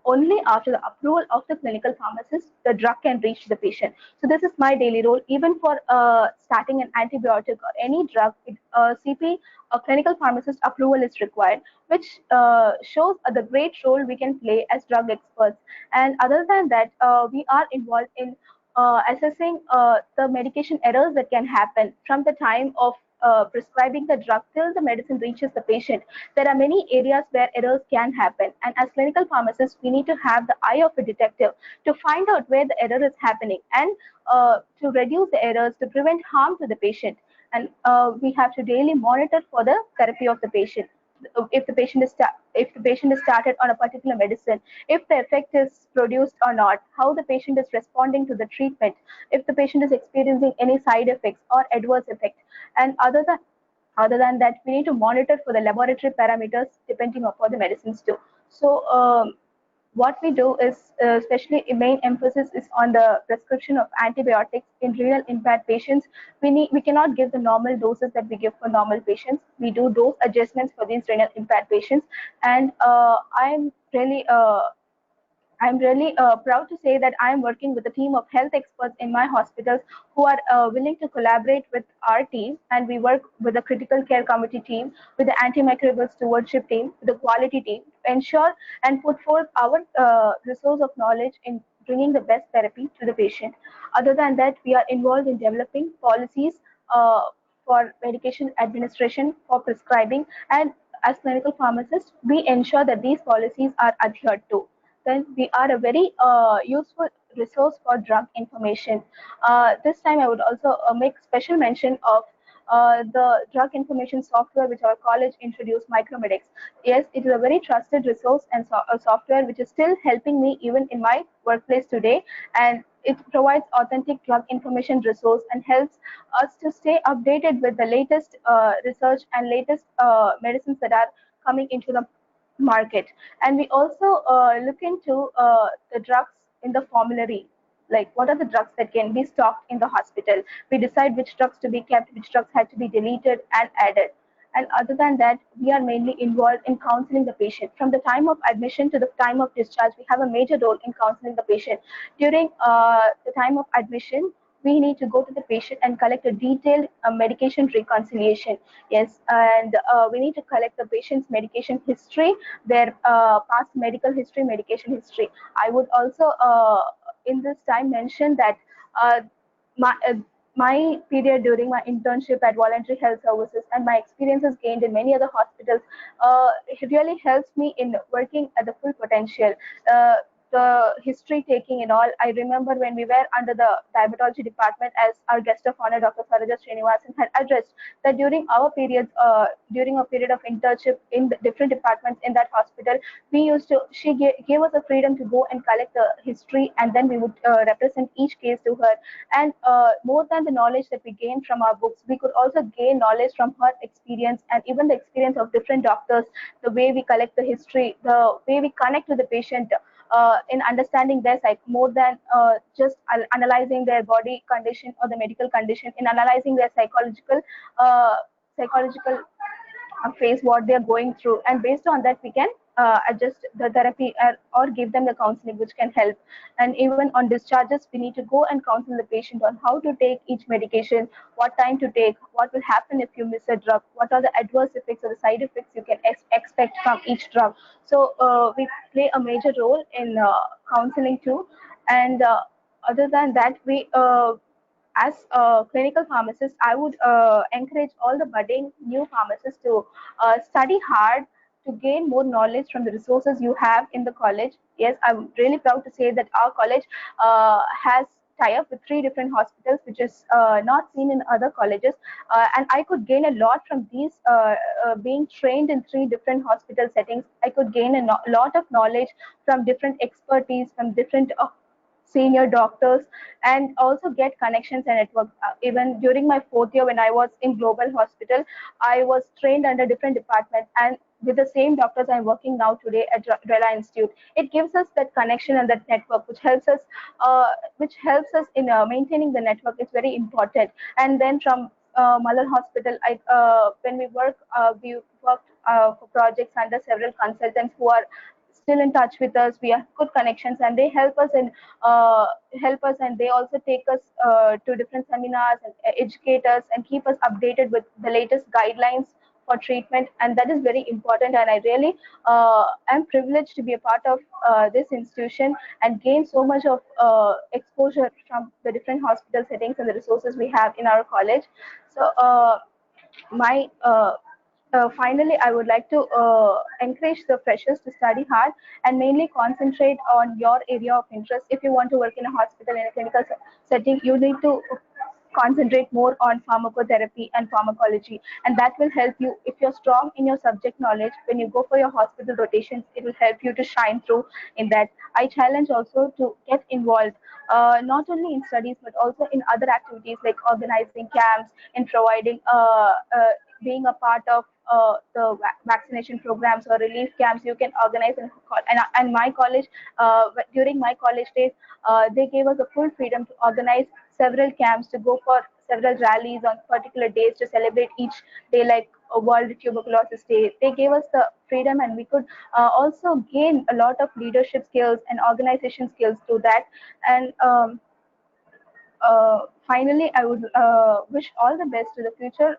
Only after the approval of the clinical pharmacist, the drug can reach the patient. So this is my daily role. Even for starting an antibiotic or any drug, CP, a clinical pharmacist approval is required, which shows the great role we can play as drug experts. And other than that, we are involved in assessing the medication errors that can happen from the time of prescribing the drug till the medicine reaches the patient. There are many areas where errors can happen, and as clinical pharmacists, we need to have the eye of a detective to find out where the error is happening and to reduce the errors, to prevent harm to the patient. And we have to daily monitor for the therapy of the patient. If the patient is started on a particular medicine, if the effect is produced or not, how the patient is responding to the treatment, if the patient is experiencing any side effects or adverse effects, and other than that, we need to monitor for the laboratory parameters depending upon the medicines too. So what we do is, especially main emphasis is on the prescription of antibiotics in renal impaired patients. We cannot give the normal doses that we give for normal patients. We do dose adjustments for these renal impaired patients, and I'm really proud to say that I am working with a team of health experts in my hospitals who are willing to collaborate with our team, and we work with the critical care committee team, with the antimicrobial stewardship team, with the quality team, to ensure and put forth our resource of knowledge in bringing the best therapy to the patient. Other than that, we are involved in developing policies for medication administration, for prescribing, and as clinical pharmacists, we ensure that these policies are adhered to. Then we are a very useful resource for drug information. This time I would also make special mention of the drug information software which our college introduced, Micromedics. Yes, it is a very trusted resource and a software which is still helping me even in my workplace today, and it provides authentic drug information resource and helps us to stay updated with the latest research and latest medicines that are coming into the market. And we also look into the drugs in the formulary, like what are the drugs that can be stocked in the hospital. We decide which drugs to be kept, which drugs had to be deleted and added. And other than that, we are mainly involved in counseling the patient. From the time of admission to the time of discharge, we have a major role in counseling the patient. During the time of admission, we need to go to the patient and collect a detailed medication reconciliation. Yes, and we need to collect the patient's medication history, their past medical history, medication history. I would also, in this time, mention that uh, my my period during my internship at voluntary health services and my experiences gained in many other hospitals, it really helps me in working at the full potential. The history taking and all, I remember when we were under the diabetology department, as our guest of honor, Dr. Saraja Srinivasan, had addressed that during our periods, during a period of internship in the different departments in that hospital, she gave us the freedom to go and collect the history, and then we would represent each case to her. And more than the knowledge that we gained from our books, we could also gain knowledge from her experience and even the experience of different doctors, the way we collect the history, the way we connect with the patient, in understanding their psych, more than just analyzing their body condition or the medical condition, in analyzing their psychological face what they are going through, and based on that we can adjust the therapy, or give them the counseling which can help. And even on discharges, we need to go and counsel the patient on how to take each medication, what time to take, what will happen if you miss a drug, what are the adverse effects or the side effects you can expect from each drug. So we play a major role in counseling too. And other than that, we as a clinical pharmacist, I would encourage all the budding new pharmacists to study hard to gain more knowledge from the resources you have in the college. Yes, I'm really proud to say that our college has tie up with 3 different hospitals, which is not seen in other colleges. And I could gain a lot from these, being trained in 3 different hospital settings. I could gain a lot of knowledge from different expertise, from different senior doctors, and also get connections and network. Even during my 4th year when I was in Global Hospital, I was trained under different departments, and with the same doctors I'm working now today at Rela Institute. It gives us that connection and that network, which helps us in maintaining the network. It's very important. And then from Malal Hospital, when we worked for projects under several consultants who are still in touch with us. We have good connections, and they help us, and they also take us to different seminars and educate us and keep us updated with the latest guidelines for treatment. And that is very important, and I really am privileged to be a part of this institution and gain so much of exposure from the different hospital settings and the resources we have in our college. So my finally, I would like to encourage the freshers to study hard and mainly concentrate on your area of interest. If you want to work in a hospital in a clinical setting, you need to concentrate more on pharmacotherapy and pharmacology, and that will help you. If you're strong in your subject knowledge, when you go for your hospital rotations, it will help you to shine through in that. I challenge also to get involved, not only in studies but also in other activities like organizing camps, in providing being a part of the vaccination programs or relief camps you can organize and my college, during my college days, they gave us a full freedom to organize several camps, to go for several rallies on particular days to celebrate each day, like a World Tuberculosis Day. They gave us the freedom, and we could also gain a lot of leadership skills and organization skills through that. And finally, I would wish all the best to the future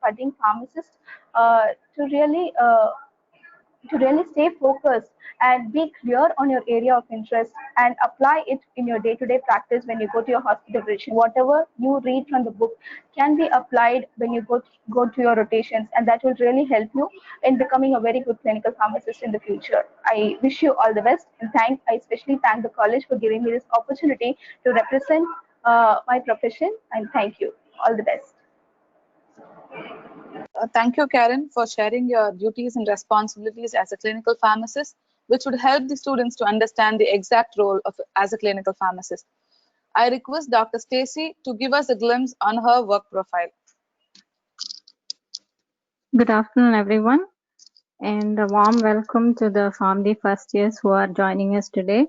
budding pharmacists to really to really stay focused and be clear on your area of interest and apply it in your day-to-day practice when you go to your hospital rotation. Whatever you read from the book can be applied when you go to your rotations, and that will really help you in becoming a very good clinical pharmacist in the future. I wish you all the best, and I especially thank the college for giving me this opportunity to represent my profession, and thank you. All the best. Thank you, Karen, for sharing your duties and responsibilities as a clinical pharmacist, which would help the students to understand the exact role of as a clinical pharmacist. I request Dr. Stacy to give us a glimpse on her work profile. Good afternoon, everyone, and a warm welcome to the PharmD first years who are joining us today.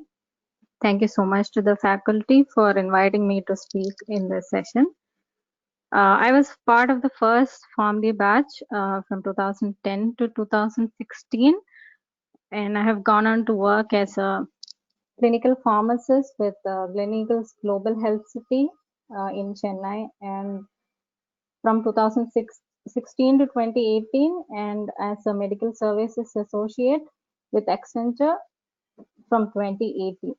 Thank you so much to the faculty for inviting me to speak in this session. I was part of the first PharmD batch from 2010 to 2016, and I have gone on to work as a clinical pharmacist with Gleneagles Global Health City in Chennai, and from 2016 to 2018, and as a medical services associate with Accenture from 2018.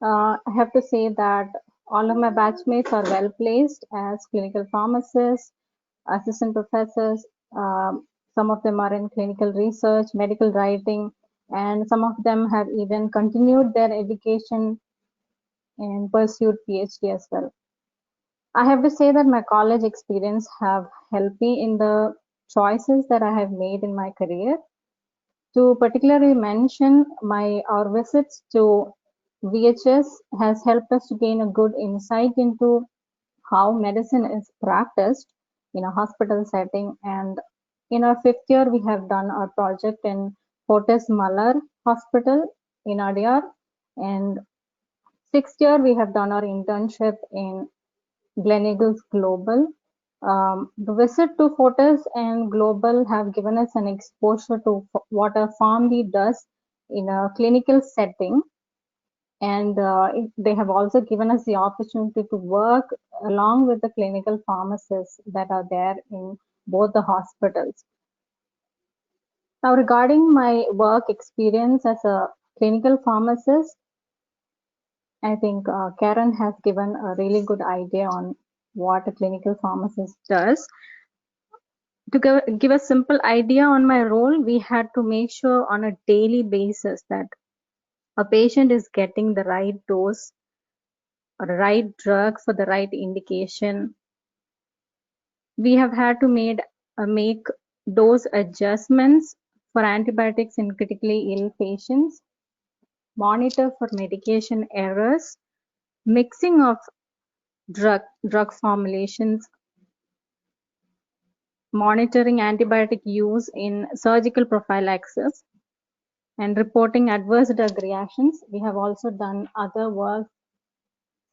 I have to say that all of my batchmates are well placed as clinical pharmacists, assistant professors. Some of them are in clinical research, medical writing, and some of them have even continued their education and pursued PhD as well. I have to say that my college experience have helped me in the choices that I have made in my career. To particularly mention, our visits to VHS has helped us to gain a good insight into how medicine is practiced in a hospital setting. And in our 5th year, we have done our project in Fortis Malar Hospital in Adyar. And 6th year, we have done our internship in Gleneagles Global. The visit to Fortis and Global have given us an exposure to what a PharmD does in a clinical setting, and they have also given us the opportunity to work along with the clinical pharmacists that are there in both the hospitals. Now, regarding my work experience as a clinical pharmacist, I think Karen has given a really good idea on what a clinical pharmacist does. To give a simple idea on my role, we had to make sure on a daily basis that a patient is getting the right dose or the right drug for the right indication. We have had to make dose adjustments for antibiotics in critically ill patients, monitor for medication errors, mixing of drug formulations, monitoring antibiotic use in surgical prophylaxis, and reporting adverse drug reactions. We have also done other work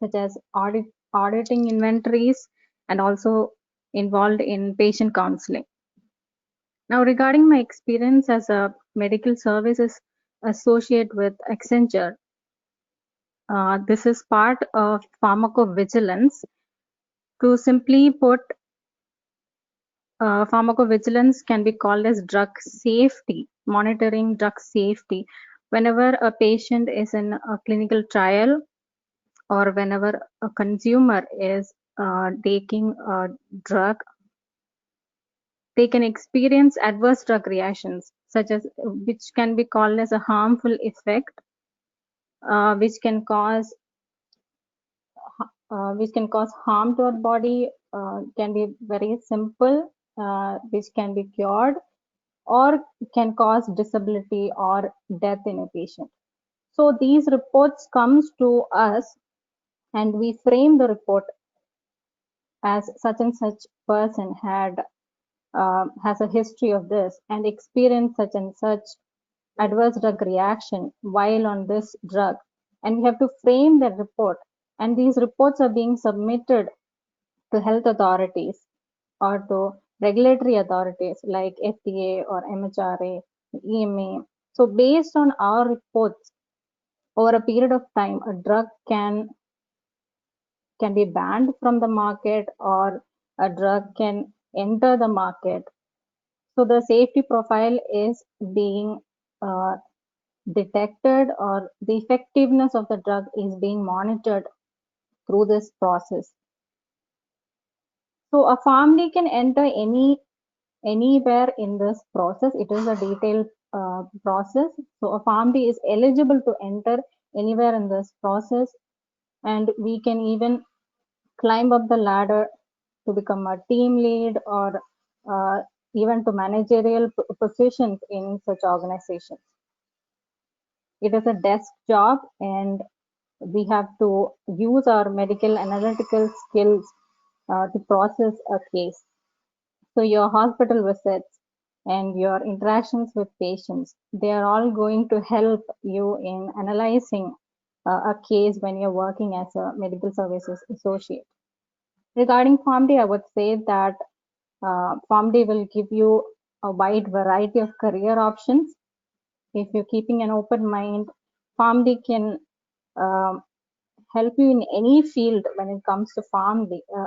such as auditing inventories and also involved in patient counseling. Now, regarding my experience as a medical services associate with Accenture, this is part of pharmacovigilance. To simply put, pharmacovigilance can be called as drug safety, monitoring drug safety. Whenever a patient is in a clinical trial or whenever a consumer is taking a drug, they can experience adverse drug reactions, such as which can be called as a harmful effect, which can cause harm to our body, can be very simple, which can be cured, or can cause disability or death in a patient. So these reports comes to us, and we frame the report as such and such person has a history of this and experienced such and such adverse drug reaction while on this drug, and we have to frame that report, and these reports are being submitted to health authorities or to regulatory authorities like FDA or MHRA, EMA. So based on our reports, over a period of time, a drug can be banned from the market or a drug can enter the market. So the safety profile is being detected, or the effectiveness of the drug is being monitored through this process. So a PharmD can enter anywhere in this process. It is a detailed process. So a PharmD is eligible to enter anywhere in this process, and we can even climb up the ladder to become a team lead, or even to managerial positions in such organizations. It is a desk job, and we have to use our medical analytical skills to process a case. So your hospital visits and your interactions with patients, they are all going to help you in analyzing a case when you're working as a medical services associate. Regarding PharmD, I would say that PharmD will give you a wide variety of career options. If you're keeping an open mind, PharmD can help you in any field when it comes to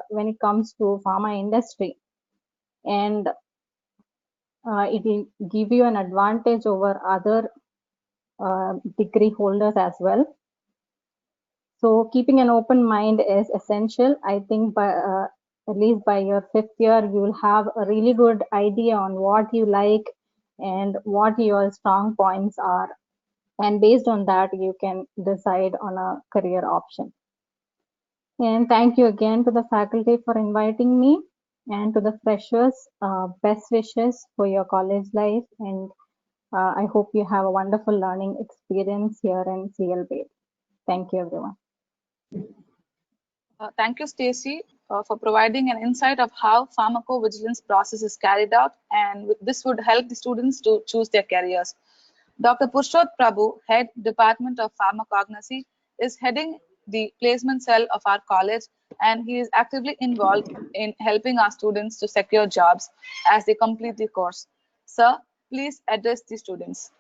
when it comes to pharma industry, and it will give you an advantage over other degree holders as well. So keeping an open mind is essential. I think by at least by your 5th year, you will have a really good idea on what you like and what your strong points are. And based on that, you can decide on a career option. And thank you again to the faculty for inviting me, and to the freshers, best wishes for your college life. And I hope you have a wonderful learning experience here in CLB. Thank you, everyone. Thank you, Stacy, for providing an insight of how pharmacovigilance process is carried out, and this would help the students to choose their careers. Dr. Purushot Prabhu, Head Department of Pharmacognosy, is heading the placement cell of our college, and he is actively involved in helping our students to secure jobs as they complete the course. Sir, please address the students.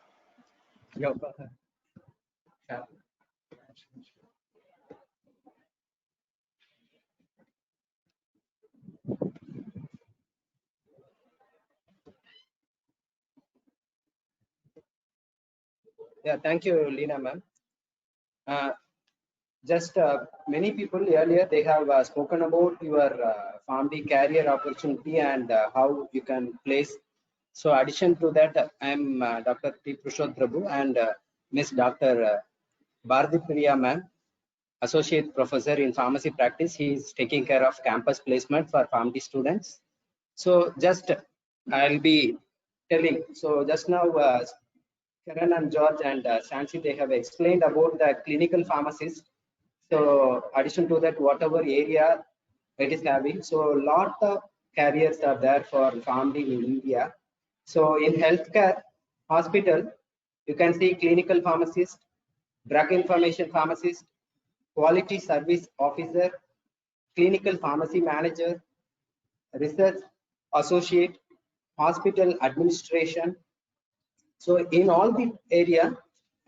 Yeah, thank you, Leena ma'am. Just many people earlier, they have spoken about your PharmD career opportunity and how you can place. So addition to that, I'm Dr. T. Purushot Prabhu and Miss Dr. Bharati Priya ma'am, Associate Professor in Pharmacy Practice. He is taking care of campus placement for PharmD students. So just I'll be telling. So just now, Karan and George and Shansi, they have explained about the clinical pharmacist. So addition to that, whatever area it is having, so lot of careers are there for PharmD in India. So in healthcare, hospital, you can see clinical pharmacist, drug information pharmacist, quality service officer, clinical pharmacy manager, research associate, hospital administration. So in all the area,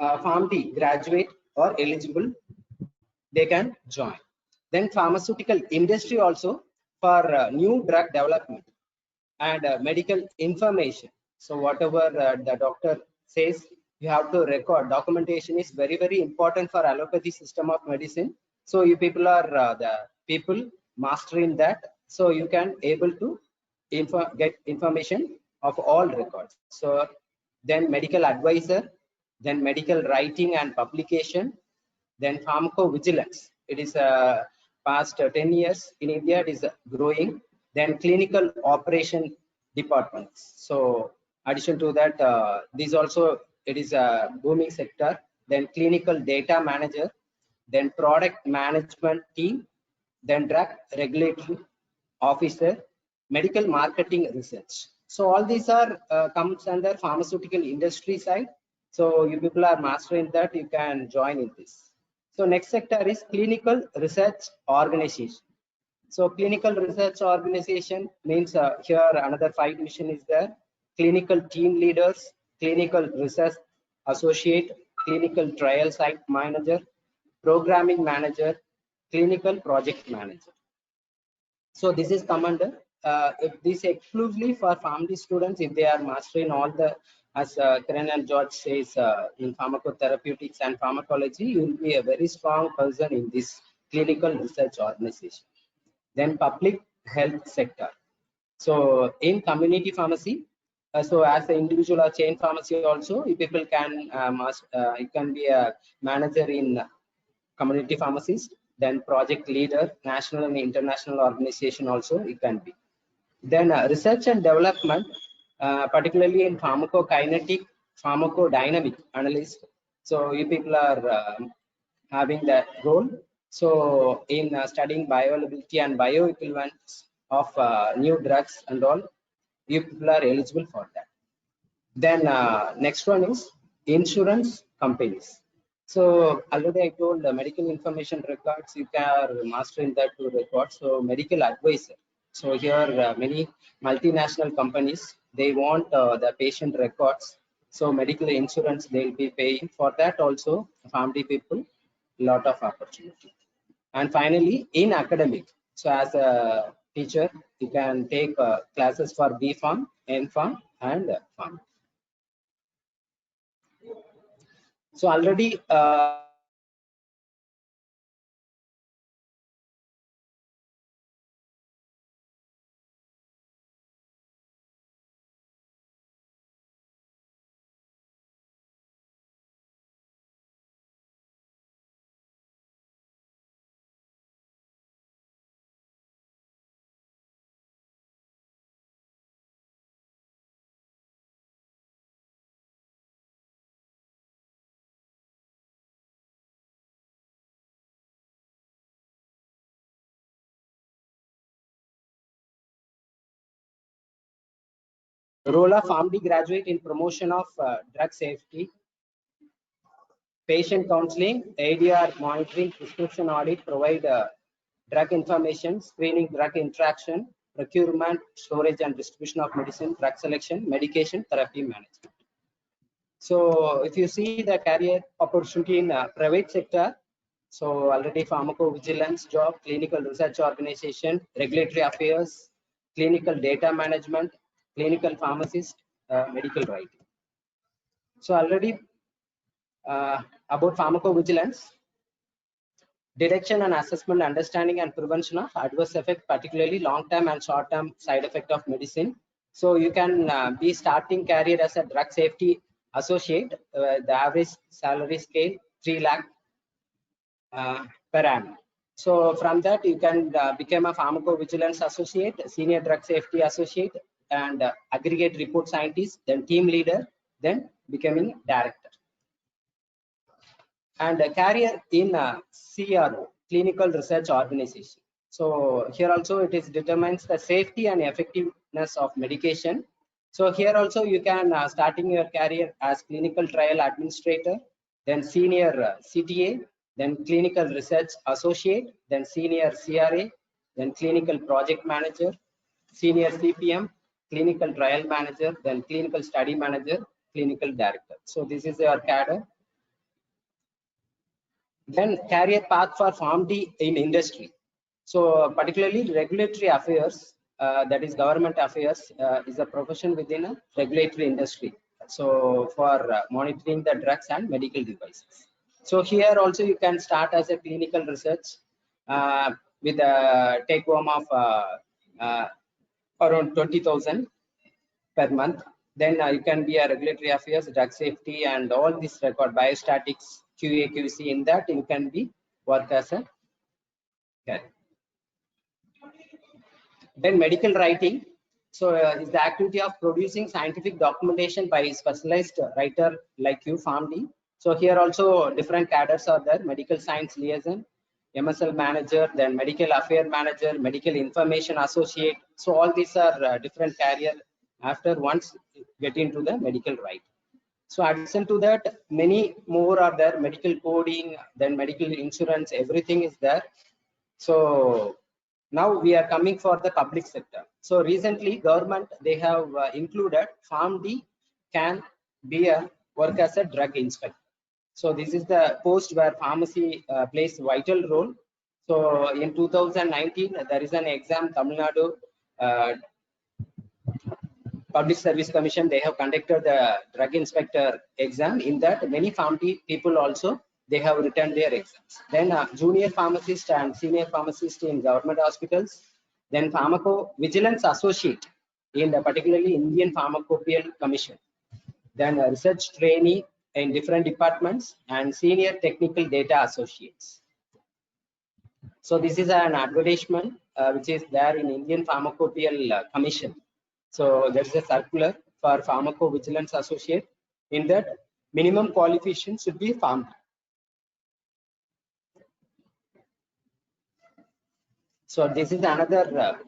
PharmD graduate or eligible, they can join. Then pharmaceutical industry also for new drug development and medical information. So whatever the doctor says, you have to record. Documentation is very, very important for allopathy system of medicine. So you people are the people mastering that. So you can able to get information of all records. So then medical advisor, then medical writing and publication, then pharmacovigilance. It is past 10 years in India, it is growing. Then clinical operation departments. So addition to that, this also, it is a booming sector. Then clinical data manager, then product management team, then drug regulatory officer, medical marketing research. So all these are comes under pharmaceutical industry side. So you people are mastering that, you can join in this. So next sector is clinical research organization. So clinical research organization means here another 5 division is there. Clinical team leaders, clinical research associate, clinical trial site manager, programming manager, clinical project manager. So this is come under this exclusively for PharmD students if they are mastering all the, as Kiran and George says, in pharmacotherapeutics and pharmacology, you will be a very strong person in this clinical research organization. Then public health sector. So in community pharmacy, so as an individual or chain pharmacy also, you people can you can be a manager in community pharmacist, then project leader, national and international organization also you can be. Then research and development, particularly in pharmacokinetic, pharmacodynamic analyst. So you people are having that role. So in studying bioavailability and bioequivalence of new drugs and all, you people are eligible for that. Then next one is insurance companies. So already I told the medical information records, you can master in that two records. So medical advisor. So here many multinational companies, they want the patient records. So medical insurance they'll be paying for that also. PharmD people, lot of opportunity. And finally, in academic, so as a teacher, you can take classes for B Pharm, N Pharm, and Pharm. So already role of PharmD graduate in promotion of drug safety, patient counseling, ADR monitoring, prescription audit, provide drug information, screening drug interaction, procurement, storage and distribution of medicine, drug selection, medication, therapy management. So if you see the career opportunity in private sector, so already pharmacovigilance job, clinical research organization, regulatory affairs, clinical data management, clinical pharmacist, medical writing. So already about pharmacovigilance, detection and assessment, understanding and prevention of adverse effect, particularly long-term and short-term side effect of medicine. So you can be starting career as a drug safety associate, the average salary scale 3 lakh per annum. So from that you can become a pharmacovigilance associate, senior drug safety associate, and aggregate report scientist, then team leader, then becoming director. And a career in CRO, clinical research organization. So here also it is determines the safety and effectiveness of medication. So here also you can starting your career as clinical trial administrator, then senior CTA, then clinical research associate, then senior CRA, then clinical project manager, senior CPM, clinical trial manager, then clinical study manager, clinical director. So this is your cadre. Then career path for PharmD in industry. So particularly regulatory affairs, that is government affairs, is a profession within a regulatory industry. So for monitoring the drugs and medical devices. So here also you can start as a clinical research with a take home of around 20,000 per month. Then you can be a regulatory affairs, drug safety, and all this record biostatics, QA, QC. In that you can be work as a career. Then medical writing. So is the activity of producing scientific documentation by specialized writer like you, PharmD. So here also different cadres are there: medical science liaison, MSL manager, then medical affair manager, medical information associate. So all these are different career after once get into the medical writing. So addition to that, many more are there: medical coding, then medical insurance, everything is there. So now we are coming for the public sector. So recently government, they have included PharmD can be a work as a drug inspector. So this is the post where pharmacy plays vital role. So in 2019 there is an exam, Tamil Nadu Public Service Commission, they have conducted the drug inspector exam. In that, many pharmacy people also, they have written their exams. Then junior pharmacist and senior pharmacist in government hospitals. Then pharmacovigilance associate in the particularly Indian Pharmacopoeia Commission. Then a research trainee in different departments and senior technical data associates. So this is an advertisement which is there in Indian Pharmacopoeia Commission. So there is a circular for pharmacovigilance associate. In that, minimum qualification should be PharmD. So this is another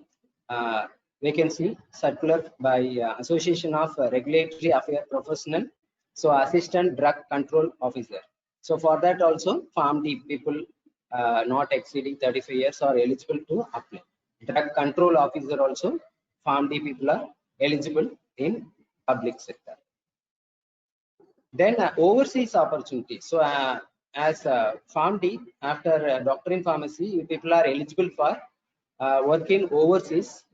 vacancy circular by Association of Regulatory Affairs Professional. So Assistant Drug Control Officer. So for that also, PharmD people not exceeding 35 years are eligible to apply. Drug Control Officer also, PharmD people are eligible in public sector. Then overseas opportunities. So as PharmD, after doctor in pharmacy, you people are eligible for work in overseas.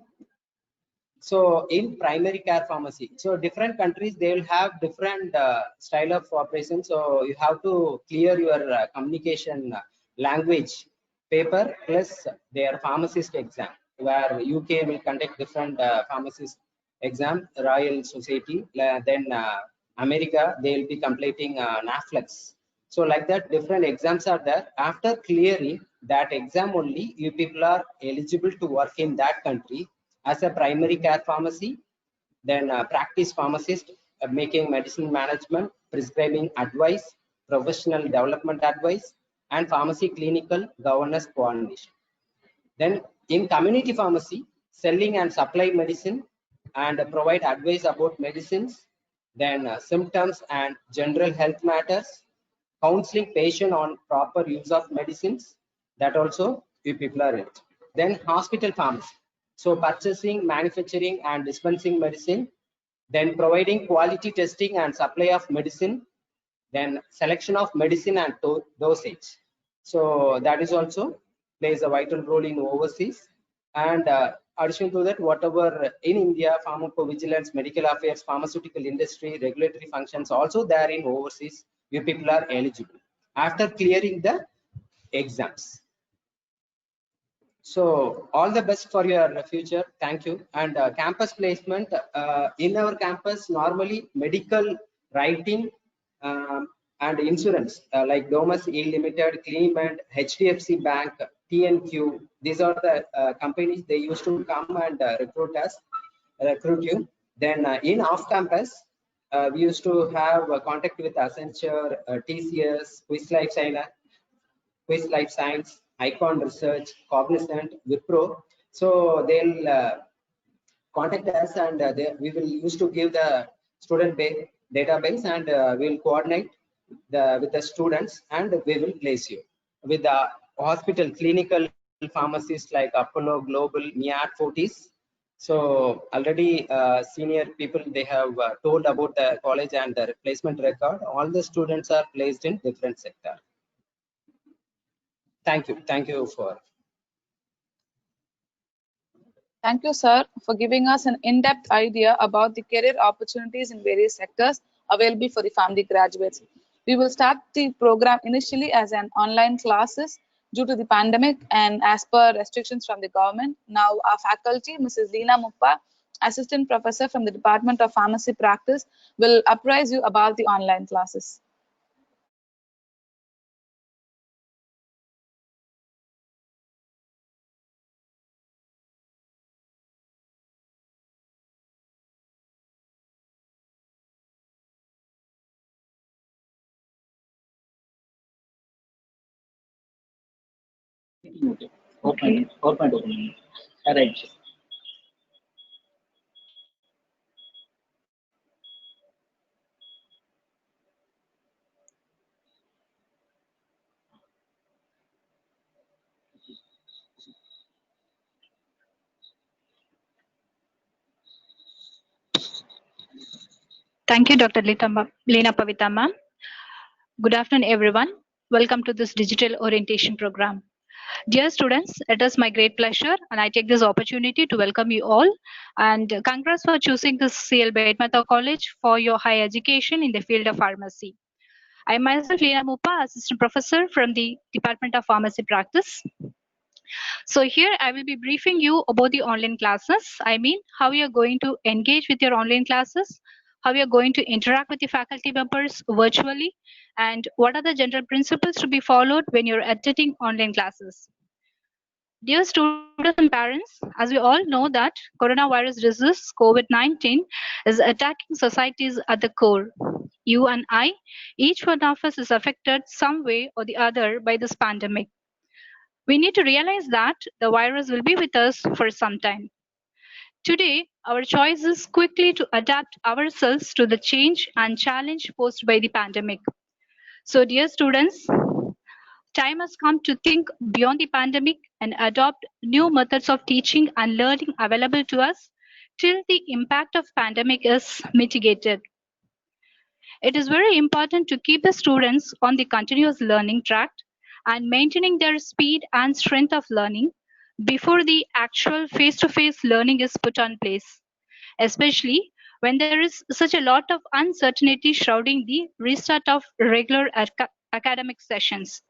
So in primary care pharmacy, so different countries, they will have different style of operation. So you have to clear your communication language paper plus their pharmacist exam, where UK will conduct different pharmacist exam, Royal Society. Then America, they will be completing NAFLEX. So like that, different exams are there. After clearing that exam only, you people are eligible to work in that country as a primary care pharmacy, then practice pharmacist, making medicine management, prescribing advice, professional development advice, and pharmacy clinical governance coordination. Then in community pharmacy, selling and supply medicine and provide advice about medicines, then symptoms and general health matters, counseling patient on proper use of medicines, that also you people are it. Then hospital pharmacy. So purchasing, manufacturing and dispensing medicine, then providing quality testing and supply of medicine, then selection of medicine and dosage. So that is also plays a vital role in overseas. And addition to that, whatever in India, pharmacovigilance, medical affairs, pharmaceutical industry, regulatory functions also there in overseas, you people are eligible after clearing the exams. So all the best for your future. Thank you. And campus placement in our campus, normally medical writing and insurance like Domus E Limited, Cleveland, HDFC Bank, TNQ. These are the companies they used to come and recruit you. Then in off campus, we used to have contact with Accenture, TCS, Quiz Life Science, Icon Research, Cognizant, Wipro. So they'll contact us, and we will used to give the student database, and we'll coordinate with the students, and we will place you with the hospital clinical pharmacists like Apollo, Global, Miat, Fortis. So already senior people, they have told about the college and the placement record. All the students are placed in different sector. Thank you. Thank you for. Thank you, sir, for giving us an in-depth idea about the career opportunities in various sectors available for the PharmD graduates. We will start the program initially as an online classes due to the pandemic and as per restrictions from the government. Now, our faculty, Mrs. Leena Muppa, Assistant Professor from the Department of Pharmacy Practice, will apprise you about the online classes. Okay. Open. Right. Thank you, Dr. Leena Pavita ma'am. Good afternoon, everyone. Welcome to this digital orientation program. Dear students, it is my great pleasure and I take this opportunity to welcome you all and congrats for choosing this CL Bedmatha College for your higher education in the field of pharmacy. I myself Leena Mupa, Assistant Professor from the Department of Pharmacy Practice. So here I will be briefing you about the online classes. I mean, how you are going to engage with your online classes, how you are going to interact with the faculty members virtually, and what are the general principles to be followed when you're attending online classes. Dear students and parents, as we all know that coronavirus disease COVID-19 is attacking societies at the core. You and I, each one of us is affected some way or the other by this pandemic. We need to realize that the virus will be with us for some time. Today, our choice is quickly to adapt ourselves to the change and challenge posed by the pandemic. So, dear students, time has come to think beyond the pandemic and adopt new methods of teaching and learning available to us till the impact of pandemic is mitigated. It is very important to keep the students on the continuous learning track and maintaining their speed and strength of learning before the actual face-to-face learning is put on place, especially when there is such a lot of uncertainty shrouding the restart of regular academic sessions.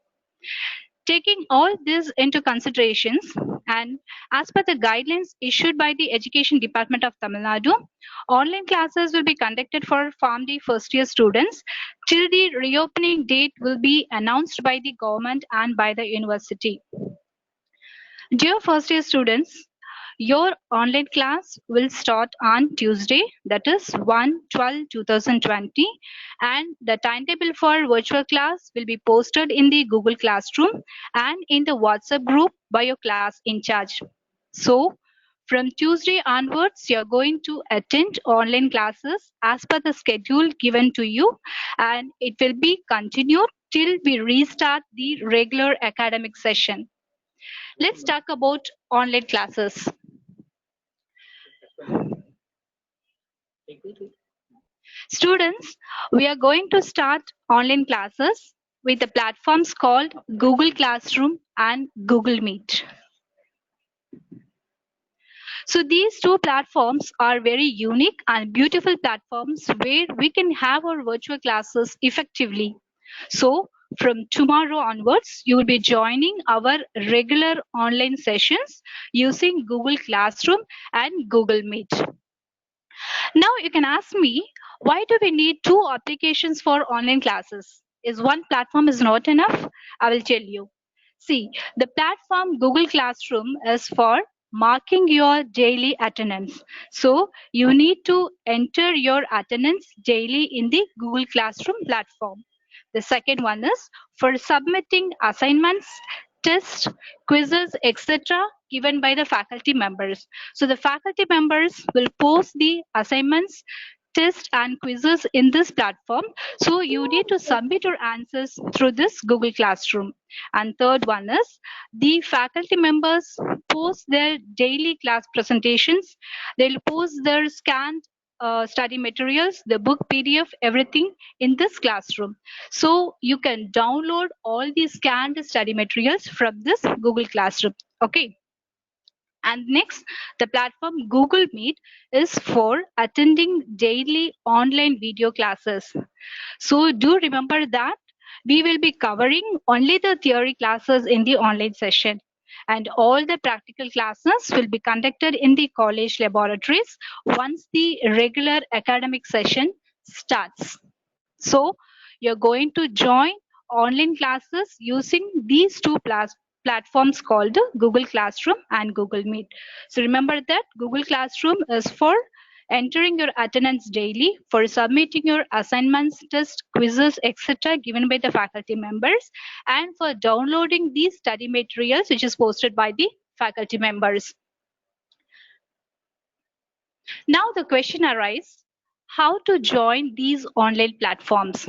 Taking all this into considerations and as per the guidelines issued by the Education Department of Tamil Nadu, online classes will be conducted for PharmD first year students till the reopening date will be announced by the government and by the university. Dear first year students, your online class will start on Tuesday, that is 1/12/2020, and the timetable for virtual class will be posted in the Google Classroom and in the WhatsApp group by your class in charge. So, from Tuesday onwards, you're going to attend online classes as per the schedule given to you, and it will be continued till we restart the regular academic session. Let's talk about online classes. Students, we are going to start online classes with the platforms called Google Classroom and Google Meet. So these two platforms are very unique and beautiful platforms where we can have our virtual classes effectively. So from tomorrow onwards, you will be joining our regular online sessions using Google Classroom and Google Meet. Now you can ask me, why do we need two applications for online classes? Is one platform is not enough? I will tell you. See, the platform Google Classroom is for marking your daily attendance. So you need to enter your attendance daily in the Google Classroom platform. The second one is for submitting assignments, tests, quizzes, etc. given by the faculty members. So the faculty members will post the assignments, tests and quizzes in this platform. So you need to submit your answers through this Google Classroom. And third one is the faculty members post their daily class presentations. They'll post their scanned study materials, the book PDF, everything in this classroom. So you can download all these scanned study materials from this Google Classroom. Okay. And next, the platform Google Meet is for attending daily online video classes. So do remember that we will be covering only the theory classes in the online session, and all the practical classes will be conducted in the college laboratories once the regular academic session starts. So you're going to join online classes using these two platforms called Google Classroom and Google Meet. So remember that Google Classroom is for entering your attendance daily, for submitting your assignments, tests, quizzes, etc. given by the faculty members, and for downloading these study materials which is posted by the faculty members. Now the question arises, how to join these online platforms?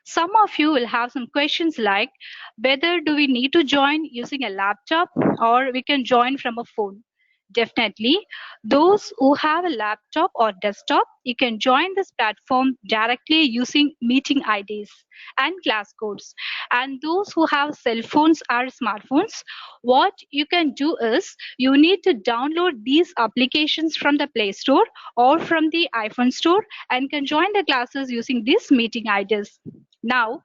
Some of you will have some questions like whether do we need to join using a laptop or we can join from a phone. Definitely. Those who have a laptop or desktop, you can join this platform directly using meeting IDs and class codes. And those who have cell phones or smartphones, what you can do is you need to download these applications from the Play Store or from the iPhone store and can join the classes using these meeting IDs. Now,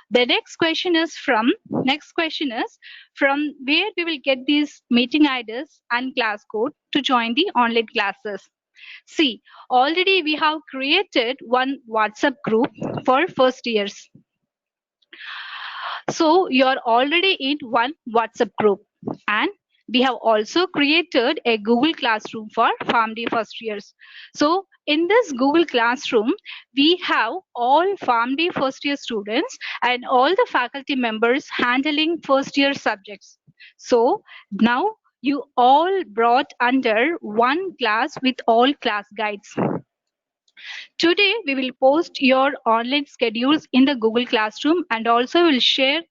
the next question is from where we will get these meeting IDs and class code to join the online classes. See, already we have created one WhatsApp group for first years. So you're already in one WhatsApp group, and we have also created a Google Classroom for PharmD first years. So in this Google Classroom, we have all PharmD first year students and all the faculty members handling first year subjects. So now you all brought under one class with all class guides. Today, we will post your online schedules in the Google Classroom and also will share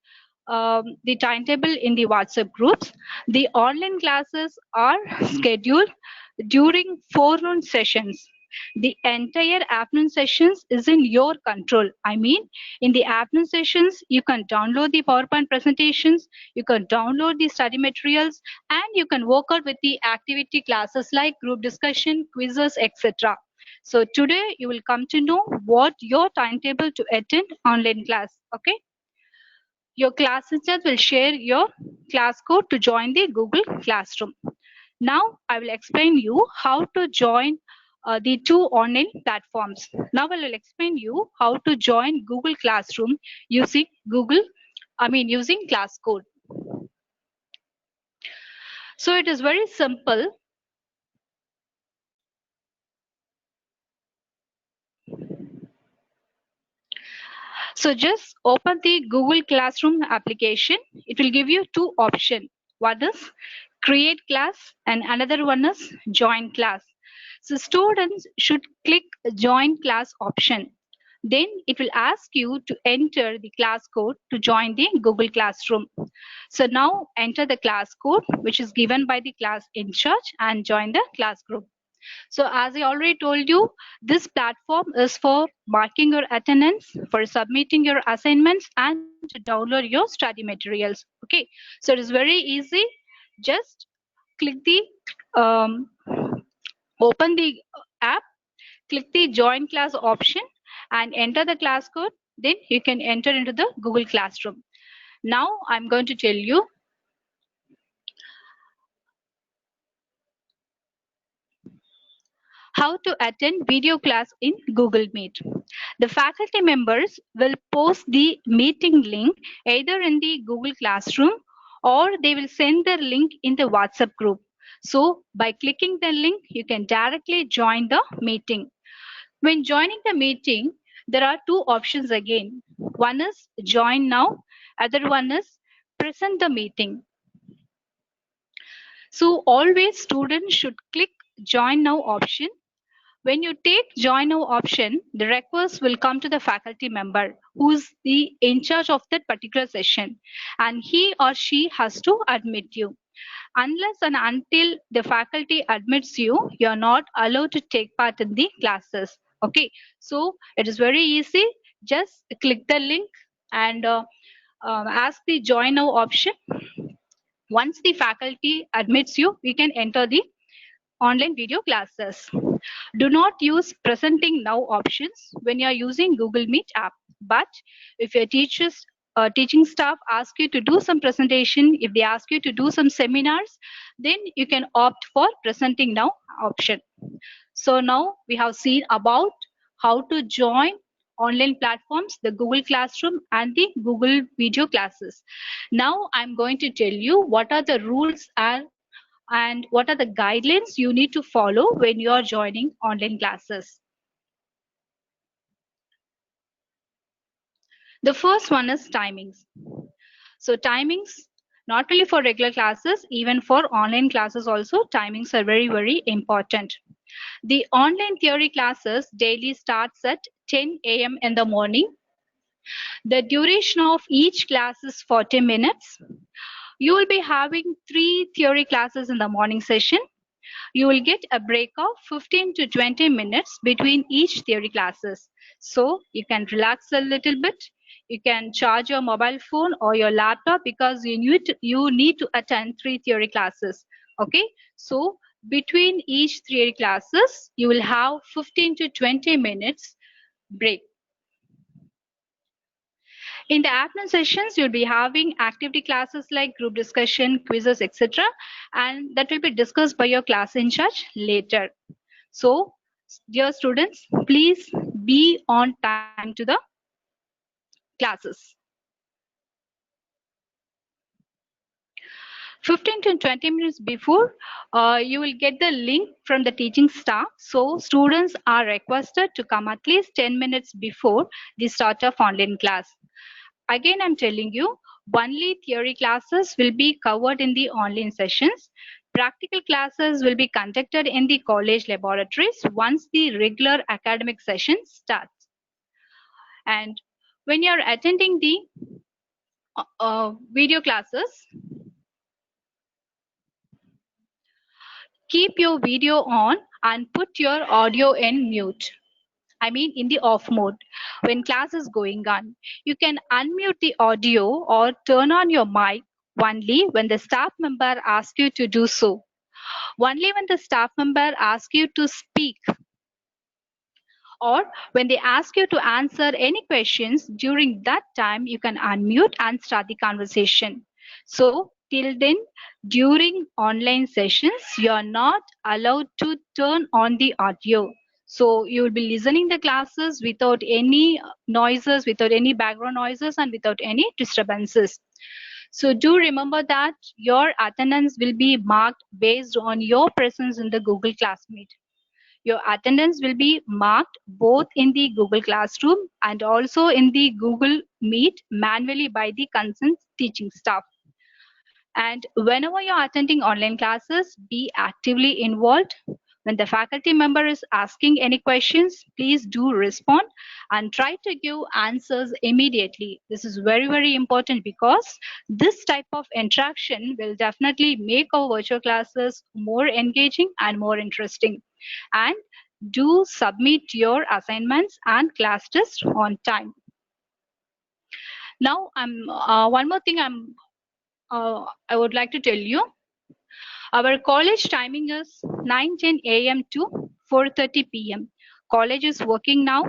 the timetable in the WhatsApp groups. The online classes are scheduled during forenoon sessions. The entire afternoon sessions is in your control. I mean, in the afternoon sessions, you can download the PowerPoint presentations, you can download the study materials, and you can work out with the activity classes like group discussion, quizzes, etc. So today you will come to know what your timetable to attend online class. Okay. Your class teacher will share your class code to join the Google Classroom. Now I will explain you how to join the two online platforms. Now I will explain you how to join Google Classroom using using class code. So it is very simple. So just open the Google Classroom application. It will give you two options. One is create class and another one is join class. So students should click join class option. Then it will ask you to enter the class code to join the Google Classroom. So now enter the class code which is given by the class in charge and join the class group. So as I already told you, this platform is for marking your attendance, for submitting your assignments, and to download your study materials. Okay, so it is very easy. Just click the open the app, click the join class option, and enter the class code. Then you can enter into the Google Classroom. Now I'm going to tell you how to attend video class in Google Meet. The faculty members will post the meeting link either in the Google Classroom or they will send the link in the WhatsApp group. So by clicking the link, you can directly join the meeting. When joining the meeting, there are two options again. One is join now, other one is present the meeting. So always students should click join now option. When you take join now option, the request will come to the faculty member who is in charge of that particular session, and he or she has to admit you. Unless and until the faculty admits you, you are not allowed to take part in the classes. Okay, so it is very easy. Just click the link and ask the join now option. Once the faculty admits you, we can enter the online video classes. Do not use presenting now options when you are using Google Meet app. But if your teaching staff ask you to do some presentation, if they ask you to do some seminars, then you can opt for presenting now option. So now we have seen about how to join online platforms, the Google Classroom and the Google video classes. Now I'm going to tell you what are the rules and what are the guidelines you need to follow when you are joining online classes. The first one is timings. So timings, not only for regular classes, even for online classes also, timings are very, very important. The online theory classes daily starts at 10 a.m. in the morning. The duration of each class is 40 minutes. You will be having 3 theory classes in the morning session. You will get a break of 15 to 20 minutes between each theory classes. So you can relax a little bit. You can charge your mobile phone or your laptop because you need to attend 3 theory classes. Okay, so between each theory classes, you will have 15 to 20 minutes break. In the afternoon sessions, you'll be having activity classes like group discussion, quizzes, etc. And that will be discussed by your class in charge later. So, dear students, please be on time to the classes. 15 to 20 minutes before, you will get the link from the teaching staff. So students are requested to come at least 10 minutes before the start of online class. Again, I'm telling you, only theory classes will be covered in the online sessions. Practical classes will be conducted in the college laboratories once the regular academic session starts. And when you're attending the video classes, keep your video on and put your audio in mute. I mean in the off mode. When class is going on, you can unmute the audio or turn on your mic only when the staff member asks you to do so. Only when the staff member asks you to speak or when they ask you to answer any questions, during that time you can unmute and start the conversation. So till then, during online sessions, you are not allowed to turn on the audio. So you will be listening the classes without any noises, without any background noises, and without any disturbances. So do remember that your attendance will be marked based on your presence in the Google Classmeet. Your attendance will be marked both in the Google Classroom and also in the Google Meet manually by the concerned teaching staff. And whenever you're attending online classes, be actively involved. When the faculty member is asking any questions, please do respond and try to give answers immediately. This is very, very important because this type of interaction will definitely make our virtual classes more engaging and more interesting. And do submit your assignments and class tests on time. Now, one more thing I would like to tell you. Our college timing is 9:10 a.m. to 4:30 p.m. College is working now.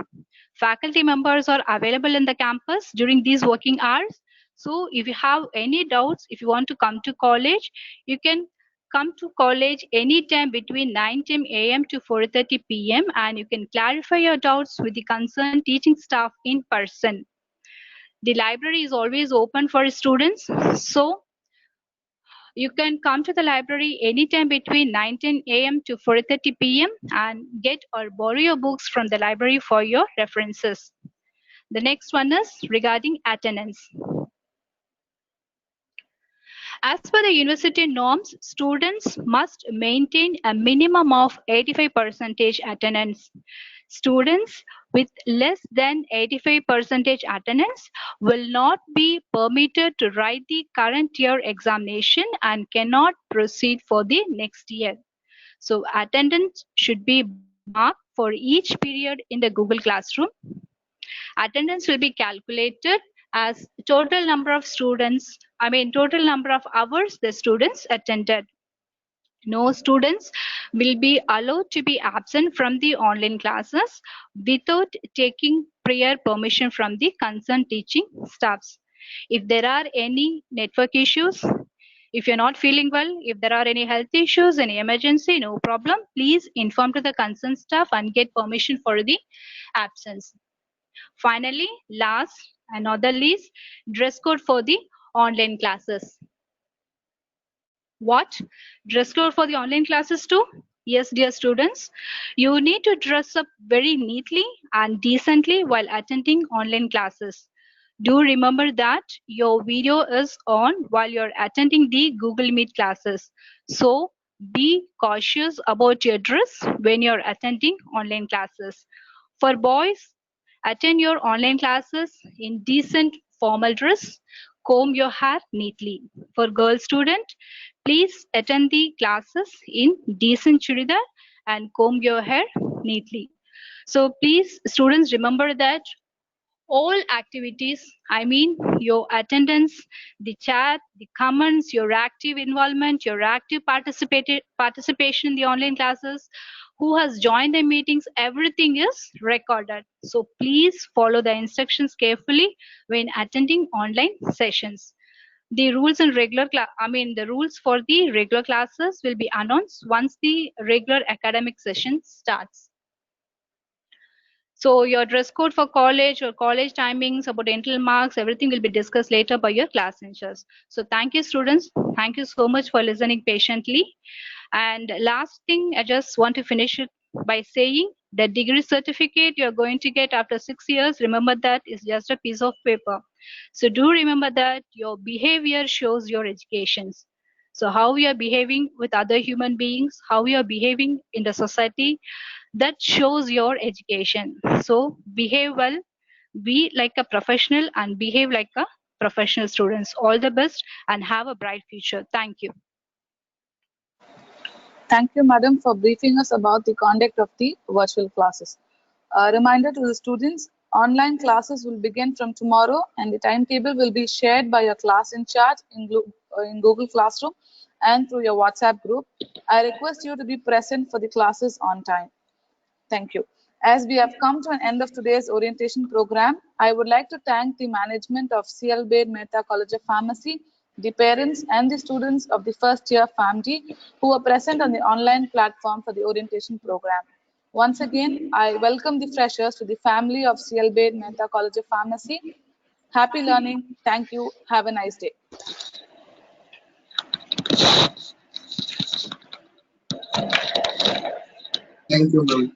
Faculty members are available in the campus during these working hours. So if you have any doubts, if you want to come to college, you can come to college anytime between 9:10 a.m. to 4:30 p.m. and you can clarify your doubts with the concerned teaching staff in person. The library is always open for students. So you can come to the library anytime between 9:10 a.m. to 4:30 p.m. and get or borrow your books from the library for your references. The next one is regarding attendance. As per the university norms, students must maintain a minimum of 85% attendance. Students with less than 85% attendance will not be permitted to write the current year examination and cannot proceed for the next year. So attendance should be marked for each period in the Google Classroom. Attendance will be calculated as total number of students, total number of hours the students attended. No students will be allowed to be absent from the online classes without taking prior permission from the concerned teaching staffs. If there are any network issues, if you're not feeling well, if there are any health issues, any emergency, no problem. Please inform to the concerned staff and get permission for the absence. Finally, last and not the least, dress code for the online classes. What? Dress code for the online classes too? Yes, dear students, you need to dress up very neatly and decently while attending online classes. Do remember that your video is on while you're attending the Google Meet classes. So be cautious about your dress when you're attending online classes. For boys, attend your online classes in decent formal dress. Comb your hair neatly. For girl student, Please attend the classes in decent churidar and comb your hair neatly. So please, students, remember that all activities, I mean your attendance, the chat, the comments, your active involvement, your active participation in the online classes, who has joined the meetings, everything is recorded. So please follow the instructions carefully when attending online sessions. The rules and the rules for the regular classes will be announced once the regular academic session starts. So your dress code for college or college timings, about internal marks, everything will be discussed later by your class teachers. So thank you, students. Thank you so much for listening patiently. And last thing, I just want to finish it by saying the degree certificate you're going to get after 6 years, remember that is just a piece of paper. So do remember that your behavior shows your educations. So how we are behaving with other human beings, how we are behaving in the society, that shows your education. So behave well, be like a professional and behave like a professional students. All the best and have a bright future. Thank you. Thank you, madam, for briefing us about the conduct of the virtual classes. A reminder to the students, online classes will begin from tomorrow and the timetable will be shared by your class in charge in Google Classroom and through your WhatsApp group. I request you to be present for the classes on time. Thank you. As we have come to an end of today's orientation program, I would like to thank the management of C.L. Bade Mehta College of Pharmacy, the parents and the students of the first year PharmD who were present on the online platform for the orientation program. Once again, I welcome the freshers to the family of C.L. Bade Mehta College of Pharmacy. Happy learning. Thank you. Have a nice day. Thank you, ma'am.